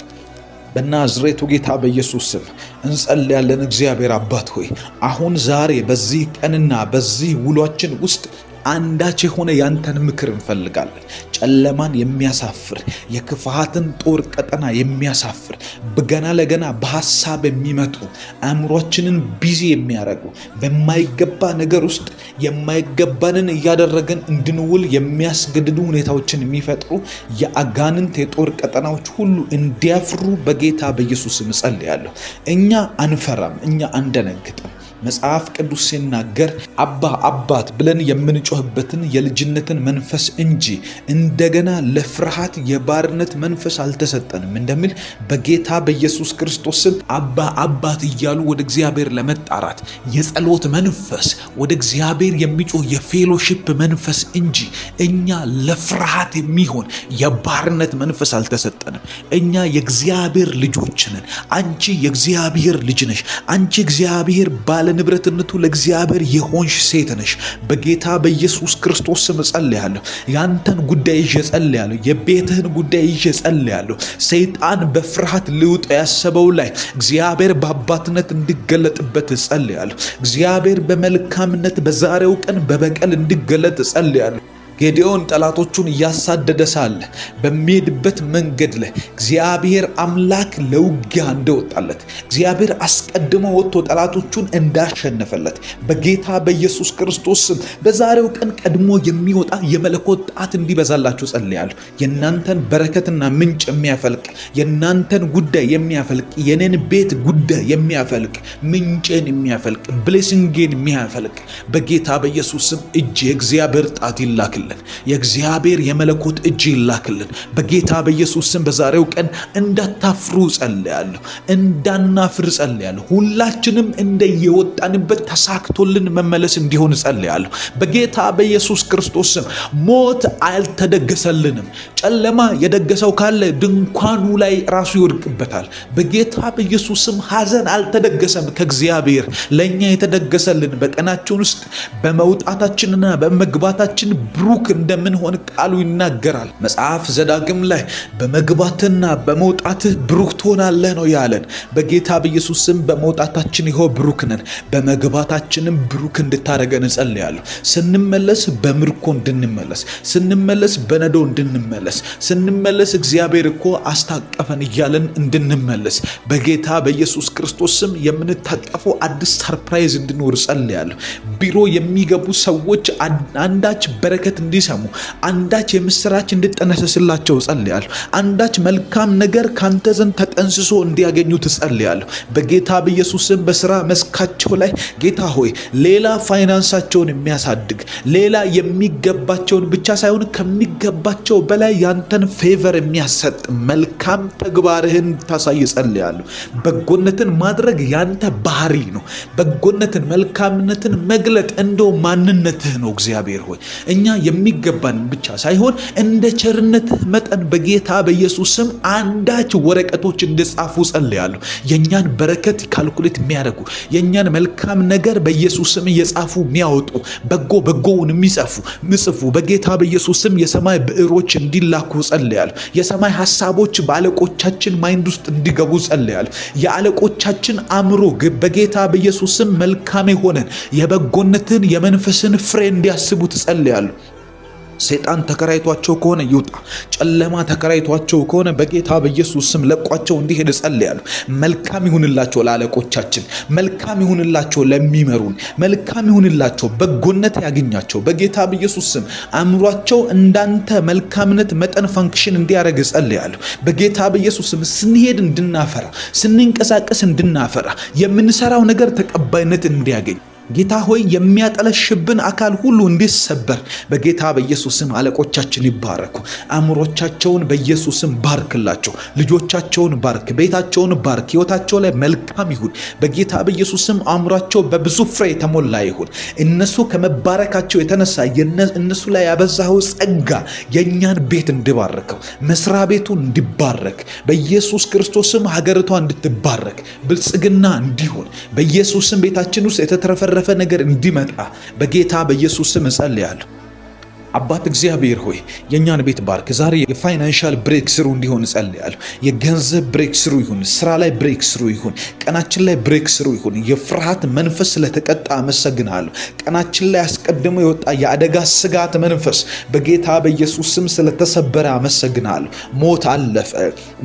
በናዝሬቱ ጌታ በኢየሱስ ስም እንጸልያለን። እግዚአብሔር አባት ሆይ አሁን ዛሬ በዚህ ቀንና በዚህ ውሏችን ውስጥ አንዳች የሆነ ያንተን ምክር እንፈልጋለን። ጨለማን የሚያሳፍር የክፋትን ጦር ቀጠና የሚያሳፍር በገና ለገና በሐሳብ የሚመጡ አእምሮአችንን ቢዚ የሚያደርጉ በማይገባ ነገር ውስጥ የማይገባንን እያደረገን እንድንውል የሚያስገድዱ ሁኔታዎችን የሚፈጥሩ የአጋንንት የጦር ቀጠናዎች ሁሉ እንዲያፍሩ በጌታ በኢየሱስ ስም ጸልያለሁ። እኛ አንፈራም፣ እኛ አንደነግጥም። መጽሐፍ ቅዱስ ሲናገር አባ አባት ብለን የምንጮህበትን የልጅነትን መንፈስ እንጂ እንደገና ለፍርሃት የባርነት መንፈስ አልተሰጠንም እንደሚል በጌታ በኢየሱስ ክርስቶስ ስም አባ አባት እያሉ ወደ እግዚአብሔር ለመጣራት የጸሎት መንፈስ፣ ወደ እግዚአብሔር የሚጮህ የፌሎሺፕ መንፈስ እንጂ እኛ ለፍርሃት የሚሆን የባርነት መንፈስ አልተሰጠንም። እኛ የእግዚአብሔር ልጆች ነን። አንቺ የእግዚአብሔር ልጅ ነሽ። አንቺ እግዚአብሔር ባለ ንብረትነቱ ለእግዚአብሔር የሆንሽ ሴት ነሽ። በጌታ በኢየሱስ ክርስቶስ ስም ጸልያለሁ። ያንተን ጉዳይ ይዤ ጸልያለሁ። የቤትህን ጉዳይ ይዤ ጸልያለሁ። ሰይጣን በፍርሃት ሊውጥ ያሰበው ላይ እግዚአብሔር በአባትነት እንዲገለጥበት ጸልያለሁ። እግዚአብሔር በመልካምነት በዛሬው ቀን በበቀል እንዲገለጥ ጸልያለሁ። ጌዲዮን ጠላቶቹን እያሳደደ ሳለ በሚሄድበት መንገድ ላይ እግዚአብሔር አምላክ ለውጊያ እንደወጣለት፣ እግዚአብሔር አስቀድሞ ወጥቶ ጠላቶቹን እንዳሸነፈለት በጌታ በኢየሱስ ክርስቶስ ስም በዛሬው ቀን ቀድሞ የሚወጣ የመለኮት ጣት እንዲበዛላችሁ ጸልያለሁ። የእናንተን በረከትና ምንጭ የሚያፈልቅ፣ የእናንተን ጉዳይ የሚያፈልቅ፣ የኔን ቤት ጉዳይ የሚያፈልቅ፣ ምንጭን የሚያፈልቅ፣ ብሌሲንጌን የሚያፈልቅ በጌታ በኢየሱስ ስም እጅ የእግዚአብሔር ጣት ይላክል። የእግዚአብሔር የመለኮት እጅ ይላክልን በጌታ በኢየሱስ ስም። በዛሬው ቀን እንዳታፍሩ ጸልያለሁ፣ እንዳናፍር ጸልያለሁ። ሁላችንም እንደየወጣንበት ተሳክቶልን መመለስ እንዲሆን ጸልያለሁ በጌታ በኢየሱስ ክርስቶስ ስም። ሞት አልተደገሰልንም። ጨለማ የደገሰው ካለ ድንኳኑ ላይ ራሱ ይወድቅበታል በጌታ በኢየሱስ ስም። ሐዘን አልተደገሰም ከእግዚአብሔር። ለእኛ የተደገሰልን በቀናችን ውስጥ በመውጣታችንና በመግባታችን ብሩክ እንደምንሆን ቃሉ ይናገራል። መጽሐፍ ዘዳግም ላይ በመግባትና በመውጣትህ ብሩክ ትሆናለህ ነው ያለን። በጌታ በኢየሱስ ስም በመውጣታችን ይኸው ብሩክ ነን፣ በመግባታችንም ብሩክ እንድታደርገን እጸልያለሁ። ስንመለስ በምርኮ እንድንመለስ፣ ስንመለስ በነዶ እንድንመለስ፣ ስንመለስ እግዚአብሔር እኮ አስታቀፈን እያለን እንድንመለስ በጌታ በኢየሱስ ክርስቶስ ስም የምንታቀፈው አዲስ ሰርፕራይዝ እንድኖር እጸልያለሁ። ቢሮ የሚገቡ ሰዎች አንዳች በረከት እንዲሰሙ፣ አንዳች የምስራች እንድጠነሰስላቸው ጸልያለሁ። አንዳች መልካም ነገር ካንተ ዘንድ ተጠንስሶ እንዲያገኙ ትጸልያለሁ በጌታ በኢየሱስ ስም። በስራ መስካቸው ላይ ጌታ ሆይ ሌላ ፋይናንሳቸውን የሚያሳድግ፣ ሌላ የሚገባቸውን ብቻ ሳይሆን ከሚገባቸው በላይ ያንተን ፌቨር የሚያሰጥ መልካም ተግባርህን ታሳይ ጸልያለሁ። በጎነትን ማድረግ ያንተ ባህሪ ነው። በጎነትን መልካምነትን መግለጥ እንደው ማንነትህ ነው እግዚአብሔር ሆይ። እኛ የሚገባን ብቻ ሳይሆን እንደ ቸርነትህ መጠን በጌታ በኢየሱስ ስም አንዳች ወረቀቶች እንዲጻፉ ጸልያለሁ። የኛን በረከት ካልኩሌት የሚያደርጉ፣ የኛን መልካም ነገር በኢየሱስ ስም እየጻፉ የሚያወጡ፣ በጎውን የሚጽፉ በጌታ በኢየሱስ ስም የሰማይ ብዕሮች እንዲላኩ ጸልያለሁ። የሰማይ ሐሳቦች በአለቆቻችን ማይንድ ውስጥ እንዲገቡ ጸልያለሁ። የአለቆቻችን አእምሮ በጌታ በኢየሱስ ስም መልካም የሆነን የበጎነትን የመንፈስን ፍሬ እንዲያስቡ ጸልያለሁ። ሰይጣን ተከራይቷቸው ከሆነ ይውጣ። ጨለማ ተከራይቷቸው ከሆነ በጌታ በኢየሱስ ስም ለቋቸው እንዲሄድ ጸልያለሁ። መልካም ይሁንላቸው ለአለቆቻችን፣ መልካም ይሁንላቸው ለሚመሩን፣ መልካም ይሁንላቸው፣ በጎነት ያገኛቸው በጌታ በኢየሱስ ስም። አእምሯቸው እንዳንተ መልካምነት መጠን ፈንክሽን እንዲያደርግ ጸልያለሁ በጌታ በኢየሱስ ስም። ስንሄድ እንድናፈራ፣ ስንንቀሳቀስ እንድናፈራ፣ የምንሰራው ነገር ተቀባይነት እንዲያገኝ ጌታ ሆይ የሚያጠለሽብን አካል ሁሉ እንዲሰበር በጌታ በኢየሱስ ስም አለቆቻችን ይባረኩ። አእምሮቻቸውን በኢየሱስ ስም ባርክላቸው። ልጆቻቸውን ባርክ፣ ቤታቸውን ባርክ። ሕይወታቸው ላይ መልካም ይሁን በጌታ በኢየሱስ ስም። አእምሯቸው በብዙ ፍሬ የተሞላ ይሁን። እነሱ ከመባረካቸው የተነሳ እነሱ ላይ ያበዛኸው ጸጋ የእኛን ቤት እንዲባርከው፣ መስሪያ ቤቱ እንዲባረክ በኢየሱስ ክርስቶስ ስም። ሀገሪቷ እንድትባረክ፣ ብልጽግና እንዲሆን በኢየሱስ ስም። ቤታችን ውስጥ የተትረፈረፈ ነገር እንዲመጣ በጌታ በኢየሱስ ስም እጸልያለሁ። አባት እግዚአብሔር ሆይ የኛን ቤት ባርክ። ዛሬ የፋይናንሻል ብሬክ ስሩ እንዲሆን እጸልያለሁ። የገንዘብ ብሬክ ስሩ ይሁን፣ ስራ ላይ ብሬክ ስሩ ይሁን፣ ቀናችን ላይ ብሬክ ስሩ ይሁን። የፍርሃት መንፈስ ስለተቀጣ አመሰግናለሁ። ቀናችን ላይ አስቀድሞ የወጣ የአደጋ ስጋት መንፈስ በጌታ በኢየሱስ ስም ስለተሰበረ አመሰግናለሁ። ሞት አለፈ፣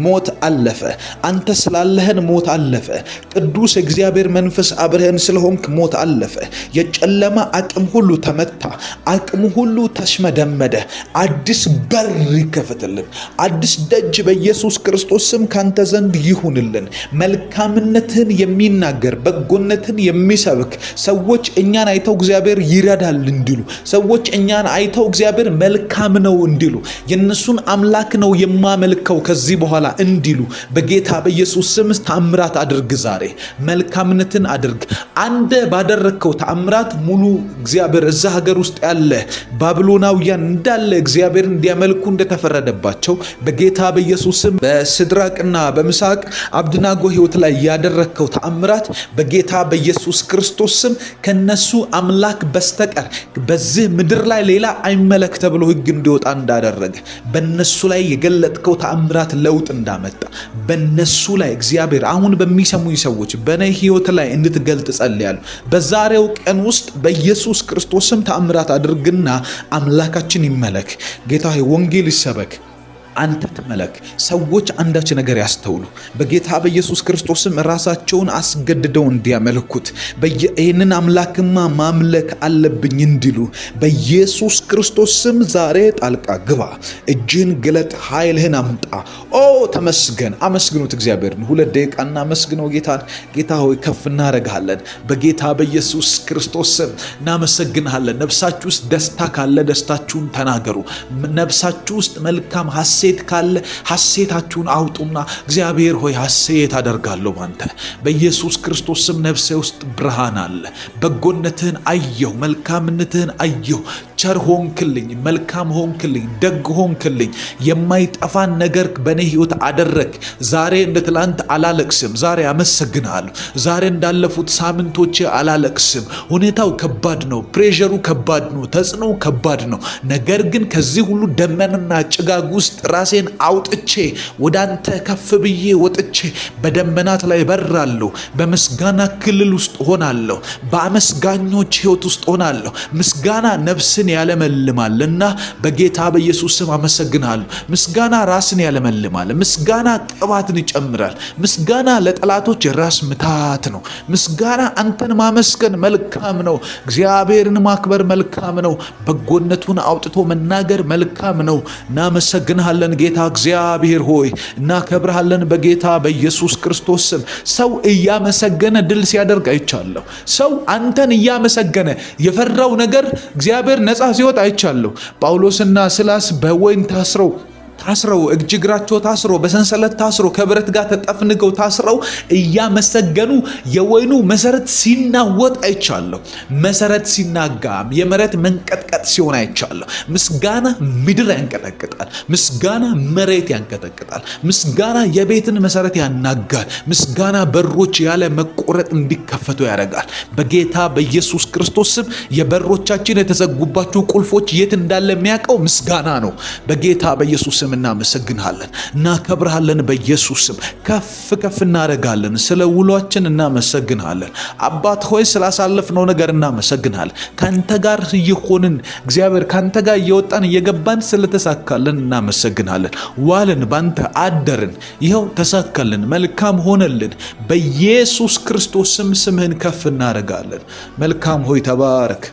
ሞት አለፈ። አንተ ስላለህን ሞት አለፈ። ቅዱስ እግዚአብሔር መንፈስ አብረህን ስለሆንክ ሞት አለፈ። የጨለማ አቅም ሁሉ ተመታ፣ አቅሙ ሁሉ መደመደ። አዲስ በር ይከፈትልን፣ አዲስ ደጅ በኢየሱስ ክርስቶስ ስም ካንተ ዘንድ ይሁንልን። መልካምነትን የሚናገር በጎነትን የሚሰብክ ሰዎች እኛን አይተው እግዚአብሔር ይረዳል እንዲሉ፣ ሰዎች እኛን አይተው እግዚአብሔር መልካም ነው እንዲሉ፣ የነሱን አምላክ ነው የማመልከው ከዚህ በኋላ እንዲሉ በጌታ በኢየሱስ ስም ተአምራት አድርግ። ዛሬ መልካምነትን አድርግ። አንተ ባደረግከው ተአምራት ሙሉ እግዚአብሔር እዛ ሀገር ውስጥ ያለ ባቢሎናውያን እንዳለ እግዚአብሔር እንዲያመልኩ እንደተፈረደባቸው በጌታ በኢየሱስ ስም በሲድራቅና በሚሳቅ አብደናጎ ሕይወት ላይ ያደረግከው ተአምራት በጌታ በኢየሱስ ክርስቶስ ስም ከነሱ አምላክ በስተቀር በዚህ ምድር ላይ ሌላ አይመለክ ተብሎ ሕግ እንዲወጣ እንዳደረገ በነሱ ላይ የገለጥከው ተአምራት ለውጥ እንዳመጣ በነሱ ላይ እግዚአብሔር አሁን በሚሰሙኝ ሰዎች በኔ ሕይወት ላይ እንድትገልጥ ጸልያለሁ። በዛሬው ቀን ውስጥ በኢየሱስ ክርስቶስ ስም ተአምራት አድርግና አምላካችን ይመለክ። ጌታ ሆይ ወንጌል ይሰበክ፣ አንተ ተመለክ። ሰዎች አንዳች ነገር ያስተውሉ። በጌታ በኢየሱስ ክርስቶስም ራሳቸውን አስገድደው እንዲያመልኩት ይህንን አምላክማ ማምለክ አለብኝ እንዲሉ በኢየሱስ ክርስቶስም ዛሬ ጣልቃ ግባ። እጅን ግለጥ፣ ኃይልህን አምጣ። ኦ ተመስገን። አመስግኑት እግዚአብሔርን። 2 ደቂቃ እናመስግነው ጌታን። ጌታ ሆይ ከፍ እናደርግሃለን። በጌታ በኢየሱስ ክርስቶስም እናመሰግንሃለን። ነፍሳችሁ ውስጥ ደስታ ካለ ደስታችሁን ተናገሩ። ነፍሳችሁ ውስጥ መልካም ሐሴት ካለ ሐሴታችሁን አውጡና እግዚአብሔር ሆይ ሐሴት አደርጋለሁ ባንተ በኢየሱስ ክርስቶስ ስም። ነፍሴ ውስጥ ብርሃን አለ። በጎነትህን አየሁ፣ መልካምነትህን አየሁ። ቸር ሆንክልኝ፣ መልካም ሆንክልኝ፣ ደግ ሆንክልኝ። የማይጠፋን ነገር በእኔ ሕይወት አደረግ። ዛሬ እንደ ትላንት አላለቅስም። ዛሬ አመሰግንሃለሁ። ዛሬ እንዳለፉት ሳምንቶቼ አላለቅስም። ሁኔታው ከባድ ነው፣ ፕሬሸሩ ከባድ ነው፣ ተጽዕኖው ከባድ ነው። ነገር ግን ከዚህ ሁሉ ደመናና ጭጋግ ውስጥ ራሴን አውጥቼ ወደ አንተ ከፍ ብዬ ወጥቼ በደመናት ላይ በራለሁ። በምስጋና ክልል ውስጥ ሆናለሁ። በአመስጋኞች ሕይወት ውስጥ ሆናለሁ። ምስጋና ነፍስን ያለመልማልና በጌታ በኢየሱስ ስም አመሰግናለሁ። ምስጋና ራስን ያለመልማል። ምስጋና ቅባትን ይጨምራል። ምስጋና ለጠላቶች ራስ ምታት ነው። ምስጋና አንተን ማመስገን መልካም ነው። እግዚአብሔርን ማክበር መልካም ነው። በጎነቱን አውጥቶ መናገር መልካም ነው። እናመሰግንሃለን ጌታ እግዚአብሔር ሆይ፣ እናከብርሃለን በጌታ በኢየሱስ ክርስቶስ ስም። ሰው እያመሰገነ ድል ሲያደርግ አይቻለሁ። ሰው አንተን እያመሰገነ የፈራው ነገር እግዚአብሔር ነፃ ሲወጣ አይቻለሁ። ጳውሎስና ሲላስ በወይን ታስረው እጅ እግራቸው ታስሮ በሰንሰለት ታስሮ ከብረት ጋር ተጠፍንገው ታስረው እያመሰገኑ የወይኑ መሰረት ሲናወጥ አይቻለሁ። መሰረት ሲናጋ የመሬት መንቀጥቀጥ ሲሆን አይቻለሁ። ምስጋና ምድር ያንቀጠቅጣል። ምስጋና መሬት ያንቀጠቅጣል። ምስጋና የቤትን መሰረት ያናጋል። ምስጋና በሮች ያለ መቆረጥ እንዲከፈቱ ያደርጋል። በጌታ በኢየሱስ ክርስቶስ ስም የበሮቻችን የተዘጉባቸው ቁልፎች የት እንዳለ የሚያውቀው ምስጋና ነው። በጌታ በኢየሱስ ስም ስም እናመሰግንሃለን፣ እናከብርሃለን። በኢየሱስ ስም ከፍ ከፍ እናደርጋለን። ስለ ውሏችን እናመሰግንሃለን። አባት ሆይ ስላሳለፍነው ነገር እናመሰግንሃለን። ካንተ ጋር እየሆንን እግዚአብሔር ካንተ ጋር እየወጣን እየገባን ስለተሳካልን እናመሰግንሃለን። ዋልን፣ ባንተ አደርን፣ ይኸው ተሳካልን፣ መልካም ሆነልን። በኢየሱስ ክርስቶስ ስም ስምህን ከፍ እናደርጋለን። መልካም ሆይ ተባረክ።